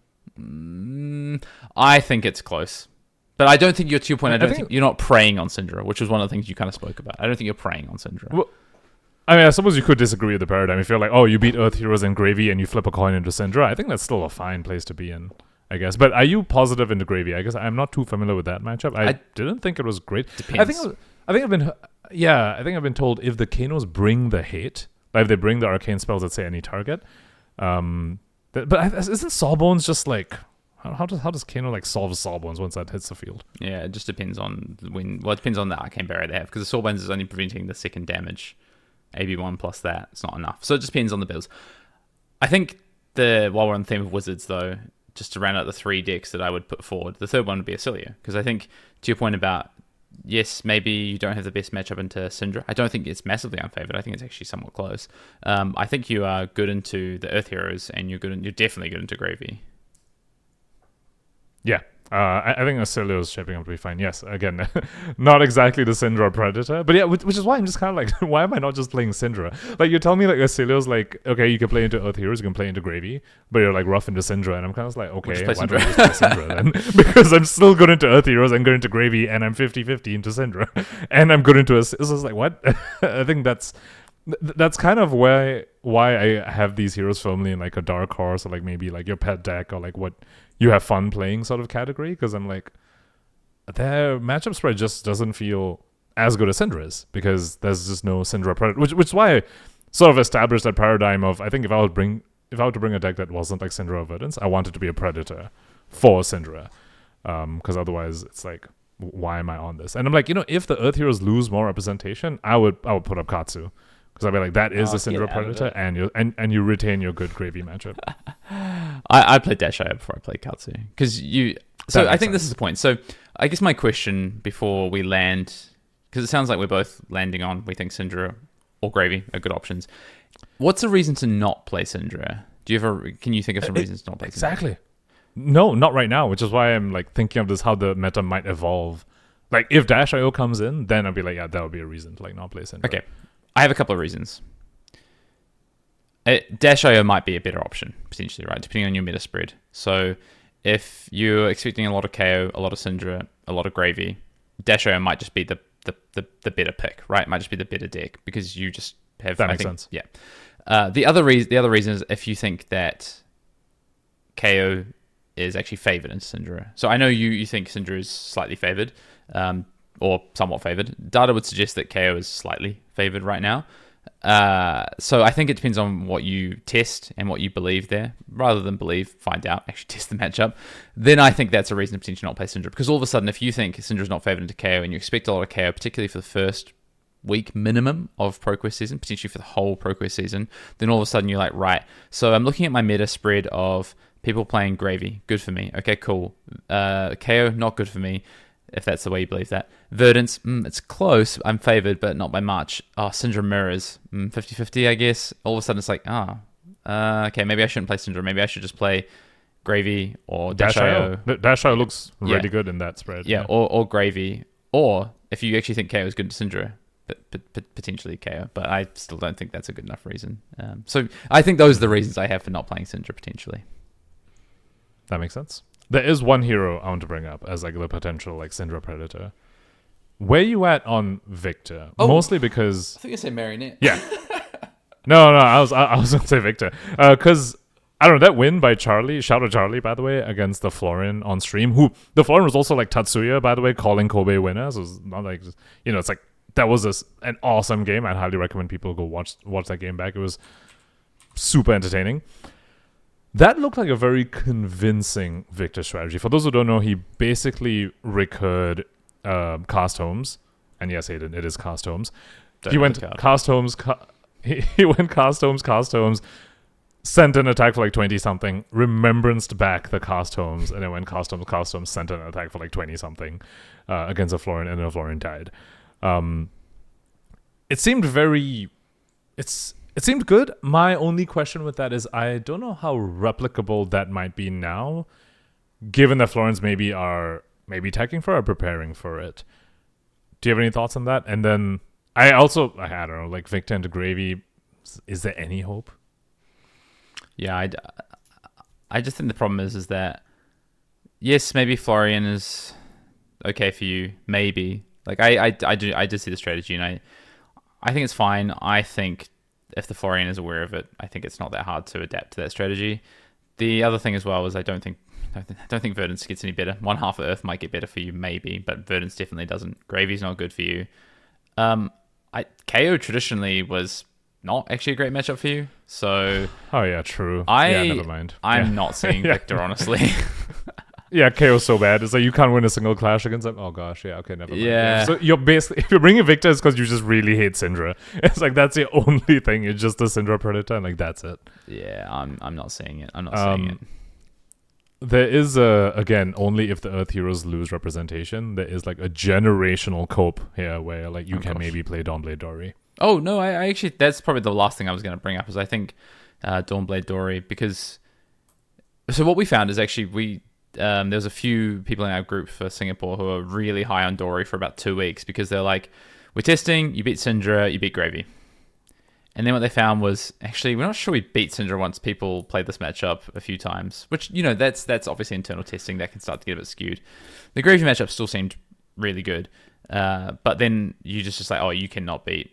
I think it's close. But I don't think you're, to your point, I don't think you're not preying on Syndra, which was one of the things you kind of spoke about. I don't think you're preying on Syndra. Well, I mean, I suppose you could disagree with the paradigm. If you're like, oh, you beat Earth Heroes and Gravy and you flip a coin into Syndra, I think that's still a fine place to be in, I guess. But are you positive into Gravy? I guess I'm not too familiar with that matchup. I didn't think it was great. Depends. I think I've been told if the Kanos bring the hate, like if they bring the arcane spells that say any target, but isn't Sawbones just like... How does Kano like solve Sawbones once that hits the field? Yeah, it just depends on it depends on the arcane barrier they have, because the Sawbones is only preventing the second damage. AB1 plus that, it's not enough. So it just depends on the builds. I think while we're on the theme of wizards though, just to round out the 3 decks that I would put forward, the third one would be Acelia, because I think to your point about yes, maybe you don't have the best matchup into Syndra. I don't think it's massively unfavored. I think it's actually somewhat close. I think you are good into the Earth Heroes, and you're definitely good into Gravy. Yeah, I think Acilio is shaping up to be fine. Yes, again, not exactly the Syndra Predator, but yeah, which is why I'm just kind of like, why am I not just playing Syndra? Like, you tell me like Acilio's like, okay, you can play into Earth Heroes, you can play into Gravy, but you're like rough into Syndra, and I'm kind of like, okay, why don't I just play Syndra then? Because I'm still good into Earth Heroes, I'm good into Gravy, and I'm 50-50 into Syndra, and I'm good into a. So it's like, what? I think that's kind of why I have these heroes firmly in like a dark horse, or like maybe like your pet deck, or like what you have fun playing sort of category, because I'm like, their matchup spread just doesn't feel as good as Syndra's, because there's just no Syndra Predator, which is why I sort of established that paradigm of, I think if I were to bring a deck that wasn't like Syndra or Verdance, I wanted to be a Predator for Syndra, because otherwise it's like, why am I on this? And I'm like, if the Earth Heroes lose more representation, I would put up Katsu. Because I'd be like, that is a Syndra Predator, and you retain your good Gravy matchup. I played Dashio before I played Katsu. Because I think this is the point. So I guess my question before we land, because it sounds like we're both landing on, we think Syndra or Gravy are good options. What's the reason to not play Syndra? Can you think of some reasons to not play Syndra? Exactly. No, not right now, which is why I'm like thinking of this, how the meta might evolve. Like, if Dash.io comes in, then I'll be like, yeah, that would be a reason to like not play Syndra. Okay. I have a couple of reasons. Dash.io might be a better option, potentially, right? Depending on your meta spread. So if you're expecting a lot of KO, a lot of Syndra, a lot of Gravy, Dash.io might just be the better pick, right? It might just be the better deck, because you just have... That makes sense. Yeah. The other reason is if you think that KO is actually favored in Syndra. So I know you think Syndra is slightly favored, or somewhat favored. Data would suggest that KO is slightly favored right now. So I think it depends on what you test and what you believe there. Rather than believe, find out, actually test the matchup. Then I think that's a reason to potentially not play Syndra. Because all of a sudden, if you think Syndra is not favored into KO and you expect a lot of KO, particularly for the first week minimum of ProQuest season, potentially for the whole ProQuest season, then all of a sudden you're like, right, so I'm looking at my meta spread of people playing Gravy. Good for me. Okay, cool. KO, not good for me. If that's the way you believe that. Verdance, it's close. I'm favored, but not by much. Syndra mirrors, 50-50, I guess. All of a sudden, it's like, okay, maybe I shouldn't play Syndra. Maybe I should just play Gravy or Dash.io. Dash.io looks really good in that spread. Yeah, or Gravy. Or if you actually think KO is good to Syndra, but potentially KO. But I still don't think that's a good enough reason. So I think those are the reasons I have for not playing Syndra, potentially. That makes sense. There is one hero I want to bring up as like the potential like Syndra Predator. Where you at on Victor? Mostly because I think you said Marionette. Yeah. No, I was gonna say Victor. Because I don't know, that win by Charlie, shout out Charlie by the way, against the Florin on stream. Who the Florin was also like Tatsuya by the way, calling Kobe winner. So it's not like it's like that was an awesome game. I'd highly recommend people go watch that game back. It was super entertaining. That looked like a very convincing Victor strategy. For those who don't know, he basically recurred cast homes. And yes, Hayden, it is cast homes. He went cast homes, he went cast homes, sent an attack for like 20-something, remembranced back the cast homes, and then went cast homes, sent an attack for like 20-something against a Florin, and then a Florin died. It seemed very... It seemed good. My only question with that is I don't know how replicable that might be now, given that Florins are maybe teching for or preparing for it. Do you have any thoughts on that? And then I don't know, like Victor into Gravy, is there any hope? Yeah, I just think the problem is that, yes, maybe Florian is okay for you, maybe. Like I did see the strategy, and I think it's fine. I think if the Florian is aware of it, I think it's not that hard to adapt to that strategy. The other thing as well is I don't think Verdance gets any better. One half of Earth might get better for you, maybe, but Verdance definitely doesn't. Gravy's not good for you. KO traditionally was not actually a great matchup for you, so... Oh yeah, true. Never mind. I'm not seeing Victor, honestly. Yeah, KO's so bad. It's like you can't win a single clash against them. Oh gosh, yeah, okay, never mind. Yeah. So you're basically, if you're bringing Victor, it's because you just really hate Syndra. It's like that's the only thing. It's just the Syndra Predator, and like that's it. Yeah, I'm not seeing it. I'm not seeing it. There is again, only if the Earth heroes lose representation, there is like a generational cope here where like you can maybe play Dawnblade Dory. Oh no, I actually, that's probably the last thing I was going to bring up is I think Dawnblade Dory, because so what we found is actually there was a few people in our group for Singapore who were really high on Dory for about 2 weeks because they're like, we're testing, you beat Syndra, you beat Gravy. And then what they found was, actually, we're not sure we beat Syndra once people played this matchup a few times, which, that's obviously internal testing. That can start to get a bit skewed. The Gravy matchup still seemed really good. But then you just like, oh, you cannot beat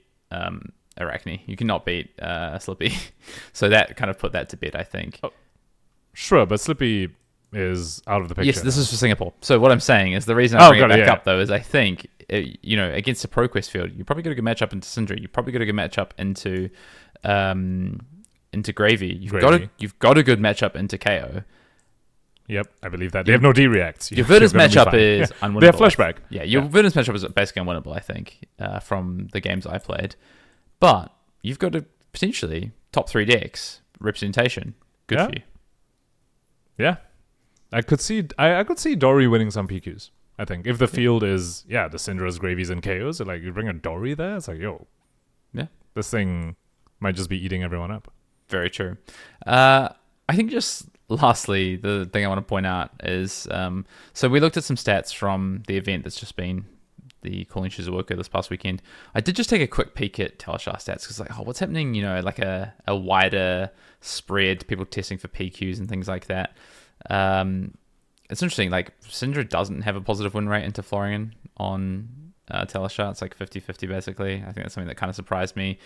Arachne. You cannot beat Slippy. So that kind of put that to bed, I think. Oh, sure, but Slippy is out of the picture. Yes, this is for Singapore. So what I'm saying is the reason I bring it back up, though, is I think, against the ProQuest field, you probably got a good matchup into Syndra. You probably got a good matchup into Gravy. You've got a good matchup into KO. Yep, I believe that. They have no D-reacts. Your Verdance matchup is unwinnable. They have flashback. Yeah, your Verdance matchup is basically unwinnable, I think, from the games I played. But you've got a potentially top 3 decks representation. Good for you. Yeah. I could see Dory winning some PQs. I think if the field is the Syndras, Gravies, and KOs, like you bring a Dory there, it's like this thing might just be eating everyone up. Very true. I think just lastly, the thing I want to point out is so we looked at some stats from the event that's just been the Calling Shizouka this past weekend. I did just take a quick peek at Teleshar stats because what's happening? Like a wider spread, people testing for PQs and things like that. It's interesting, like Syndra doesn't have a positive win rate into Florian on Teleshar. It's like 50-50 basically. I think that's something that kind of surprised me.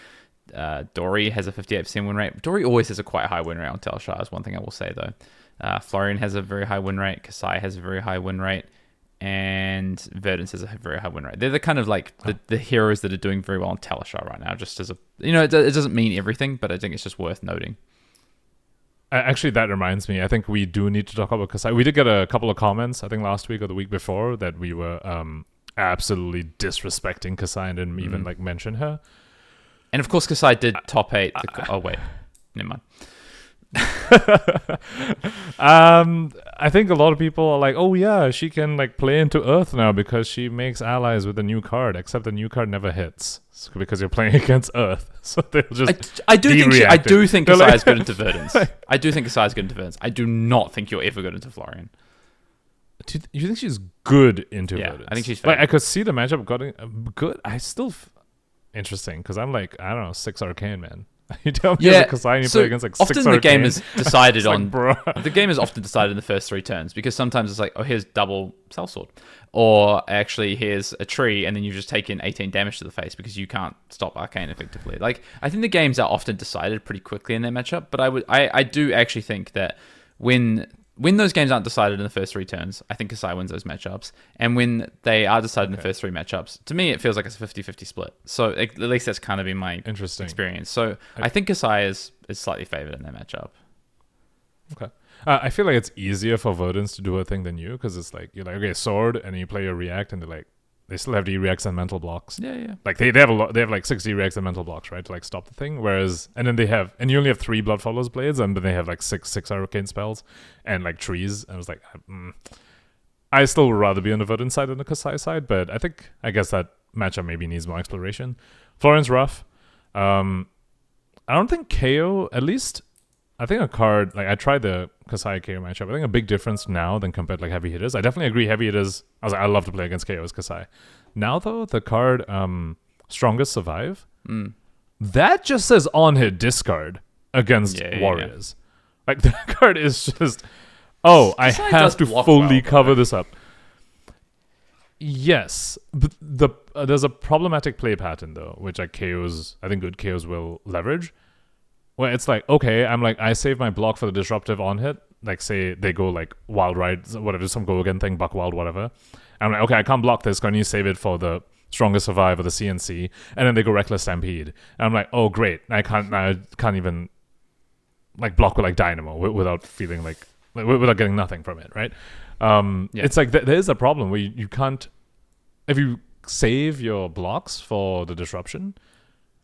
Dory has a 58% win rate. Dory always has a quite high win rate on Teleshar, is one thing I will say though. Florian has a very high win rate. Kasai has a very high win rate. And Verdance has a very high win rate. They're the kind of like the heroes that are doing very well on Teleshar right now, just as a, it doesn't mean everything, but I think it's just worth noting. Actually, that reminds me. I think we do need to talk about Kasai. We did get a couple of comments, I think last week or the week before, that we were absolutely disrespecting Kasai and didn't even like mention her. And of course, Kasai did top 8. Oh wait, never mind. I think a lot of people are like, oh yeah, she can like play into Earth now because she makes allies with a new card, except the new card never hits because you're playing against Earth. So they'll just I do think Kasai is good into Verdance. I do think Kasai is good into Verdance. I do not think you're ever good into Florian. Do you think she's good into Verdance? I think she's like, I could see the matchup getting good. I still interesting because I'm like, I don't know, 6 Arcane, man. You tell me Kasai and you play against like 6 often the game is decided on like, the game is often decided in the first 3 turns because sometimes it's like, oh, here's double sellsword, or actually here's a tree and then you've just taken 18 damage to the face because you can't stop Arcane effectively. Like, I think the games are often decided pretty quickly in their matchup, but I do actually think that when those games aren't decided in the first 3 turns, I think Kasai wins those matchups. And when they are decided in the first 3 matchups, to me, it feels like it's a 50-50 split. So at least that's kind of been my experience. So I think Kasai is slightly favored in that matchup. Okay. I feel like it's easier for Verdance to do a thing than you because it's like, you're like, okay, sword, and then you play your react, and they're like, they still have D-reacts and mental blocks. Yeah. Like they have a lot. They have like 6 D-reacts and mental blocks, right, to like stop the thing. Whereas, and then you only have 3 Blood Follows blades, and then they have like six Arcane spells and like trees. And I was like, I still would rather be on the Verdant side than the Kasai side, but I guess that matchup maybe needs more exploration. Florian's rough. I don't think KO, at least. I think a card, like I tried the Kasai KO matchup. I think a big difference now than compared to like heavy hitters. I definitely agree heavy hitters. I was like, I love to play against KO as Kasai. Now though, the card Strongest Survive, that just says on hit discard against warriors. Yeah. Like that card is just, I have to fully cover this up. Yes, but there's a problematic play pattern though, which I think good KOs will leverage. Where it's like, okay, I'm like, I save my block for the disruptive on hit. Like, say they go like Wild Ride, whatever, some go again thing, Buck Wild, whatever. I'm like, okay, I can't block this. Can you save it for the Strongest Survive or the CNC? And then they go Reckless Stampede. And I'm like, oh, great. I can't even like block with like Dynamo without feeling like without getting nothing from it, right? It's like there is a problem where you can't, if you save your blocks for the disruption,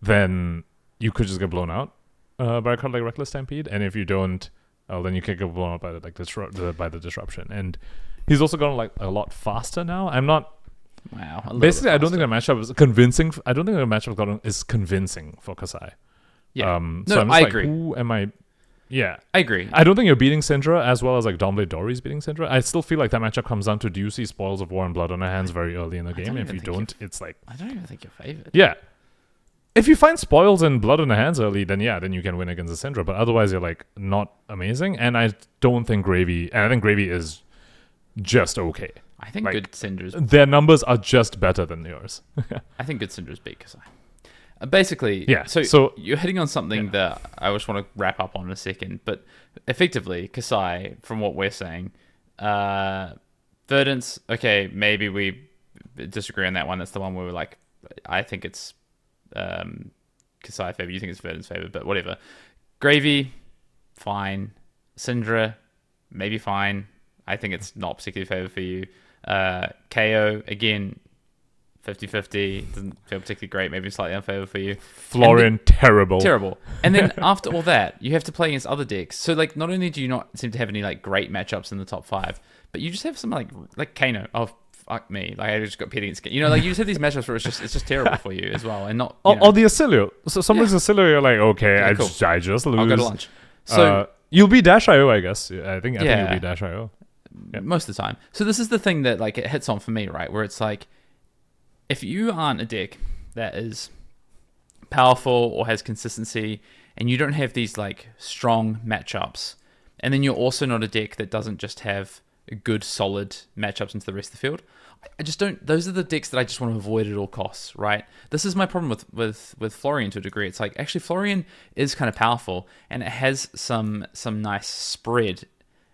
then you could just get blown out by a card like Reckless Stampede, and if you don't, then you can get blown out by the disruption. And he's also gone like a lot faster now. I'm not. Wow. Basically, I don't think the matchup is convincing. I don't think the matchup is convincing for Kasai. Yeah. So I'm I like, agree. Who am I? Yeah. I agree. I don't think you're beating Syndra as well as like Dawnblade Dory's beating Syndra. I still feel like that matchup comes down to, do you see Spoils of War and Blood on her hands very early in the game? If you don't, it's like... I don't even think you're favored. Yeah. If you find Spoils and Blood on her hands early, then you can win against the Syndra. But otherwise, you're like not amazing. And I don't think Gravy... And I think Gravy is just okay. I think like, good Syndra's... Their numbers are just better than yours. I think good Syndra's beat Kasai. Basically, yeah. So you're hitting on something that I just want to wrap up on in a second. But effectively, Kasai, from what we're saying, Verdance, okay, maybe we disagree on that one. That's the one where we're like, I think it's Kasai favor. You think it's Verdance favor, but whatever. Gravy, fine. Syndra, maybe fine. I think it's not particularly favor for you. KO, again, 50-50, doesn't feel particularly great, maybe slightly unfavorable for you. Florian, terrible. And then after all that, you have to play against other decks. So like, not only do you not seem to have any like great matchups in the top 5, but you just have some like Kano. Oh fuck me! Like I just got pit against. You know, like you just have these matchups where it's just terrible for you as well, and not. Or the Acilio. So somebody's Acilio, you're like, okay, yeah, cool. I just lose. I'll go to lunch. So you'll be Dash.io, I guess. I think you'll be Dash.io. Yeah. Most of the time. So this is the thing that like it hits on for me, right? Where it's like, if you aren't a deck that is powerful or has consistency, and you don't have these like strong matchups, and then you're also not a deck that doesn't just have good solid matchups into the rest of the field, I just don't. Those are the decks that I just want to avoid at all costs, right? This is my problem with Florian to a degree. It's like actually Florian is kind of powerful and it has some nice spread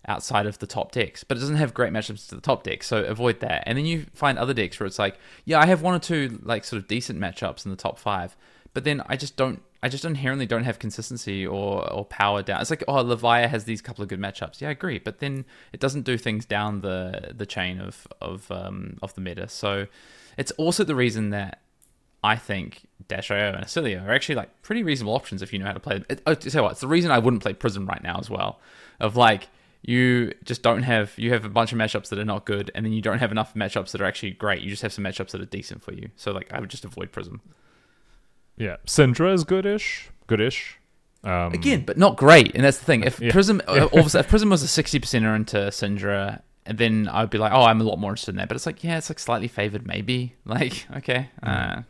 outside of the top decks, but it doesn't have great matchups to the top decks, so avoid that. And then you find other decks where it's like, yeah, I have one or two like sort of decent matchups in the top 5, but then I just inherently don't have consistency or power down. It's like, oh, Levia has these couple of good matchups. Yeah, I agree, but then it doesn't do things down the chain of the meta. So it's also the reason that I think Dash.io and Acilio are actually like pretty reasonable options if you know how to play them. I'll tell you what, it's the reason I wouldn't play Prism right now as well. Of like, you just don't have, you have a bunch of matchups that are not good, and then you don't have enough matchups that are actually great. You just have some matchups that are decent for you. So like, I would just avoid Prism. Yeah, Syndra is goodish. Again, but not great, and that's the thing. If Prism, if Prism was a 60%er into Syndra, and then I'd be like, oh, I'm a lot more interested in that. But it's like, yeah, it's like slightly favored, maybe. Like, okay. And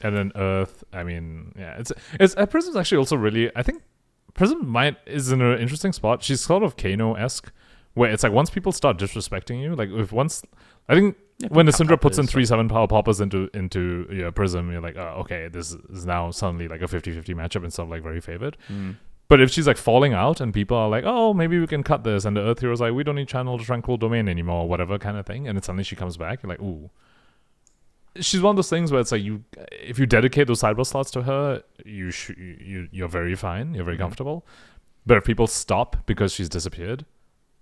then Earth. I mean, yeah, it's Prism's actually also really. I think Prism is in an interesting spot. She's sort of Kano-esque, where it's like once people start disrespecting you, like I think when the Syndra puts in 3/7 power poppers into your Prism, you're like, oh, okay, this is now suddenly like a 50-50 matchup instead of like very favored. But if she's like falling out and people are like, oh, maybe we can cut this, and the Earth Hero's like, we don't need Channel to Tranquil Domain anymore, or whatever kind of thing, and then suddenly she comes back, you're like, ooh. She's one of those things where it's like if you dedicate those sideboard slots to her, you're very fine, you're very comfortable. But if people stop because she's disappeared,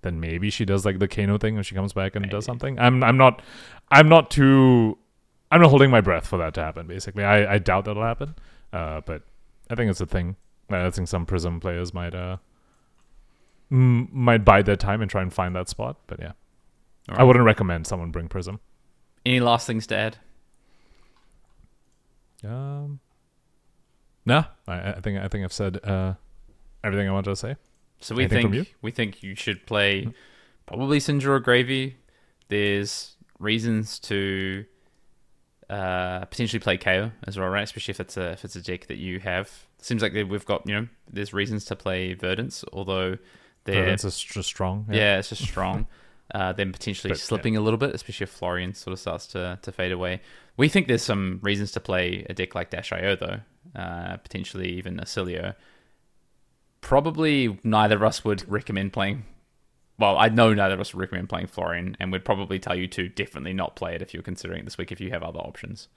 then maybe she does like the Kano thing when she comes back and does something. I'm not holding my breath for that to happen. Basically, I doubt that'll happen. But I think it's a thing. I think some Prism players might bide their time and try and find that spot. But yeah, right. I wouldn't recommend someone bring Prism. Any last things to add? No, I think I've said everything I wanted to say. So we think you should play probably Syndra or Gravy. There's reasons to potentially play KO as well, right? Especially if it's a deck that you have. Seems like we've got, there's reasons to play Verdance, although Verdance is just strong. Yeah, it's just strong. Then potentially slipping a little bit, especially if Florian sort of starts to fade away. We think there's some reasons to play a deck like Dash.io though, potentially even Acilio. Probably neither of us would recommend playing. Well, I know neither of us would recommend playing Florian, and would probably tell you to definitely not play it if you're considering it this week if you have other options.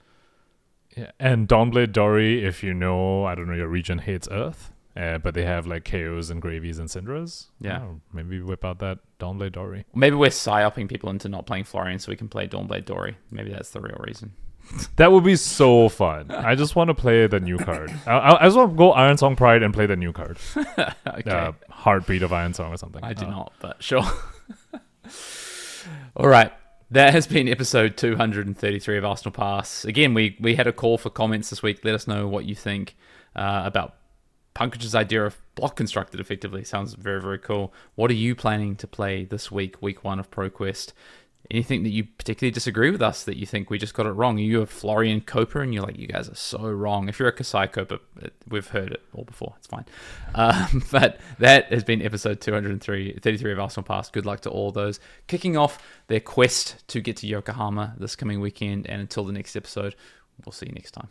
Yeah, and Dawnblade Dory, if you know, I don't know, your region hates Earth, but they have like KOs and Gravies and Syndras. Yeah. Maybe whip out that Dawnblade Dory. Maybe we're psyoping people into not playing Florian so we can play Dawnblade Dory. Maybe that's the real reason. That would be so fun. I just want to play the new card. I just want to go Iron Song Pride and play the new card. Okay. Heartbeat of Iron Song or something. I do not, but sure. All right. That has been episode 233 of Arsenal Pass. Again, we had a call for comments this week. Let us know what you think about Pankaj's idea of block constructed effectively sounds very, very cool. What are you planning to play this week, week 1 of ProQuest? Anything that you particularly disagree with us that you think we just got it wrong? Are you a Florian Copa and you're like, you guys are so wrong? If you're a Kasai Copa, we've heard it all before. It's fine. But that has been episode 233 of Arsenal Pass. Good luck to all those kicking off their quest to get to Yokohama this coming weekend. And until the next episode, we'll see you next time.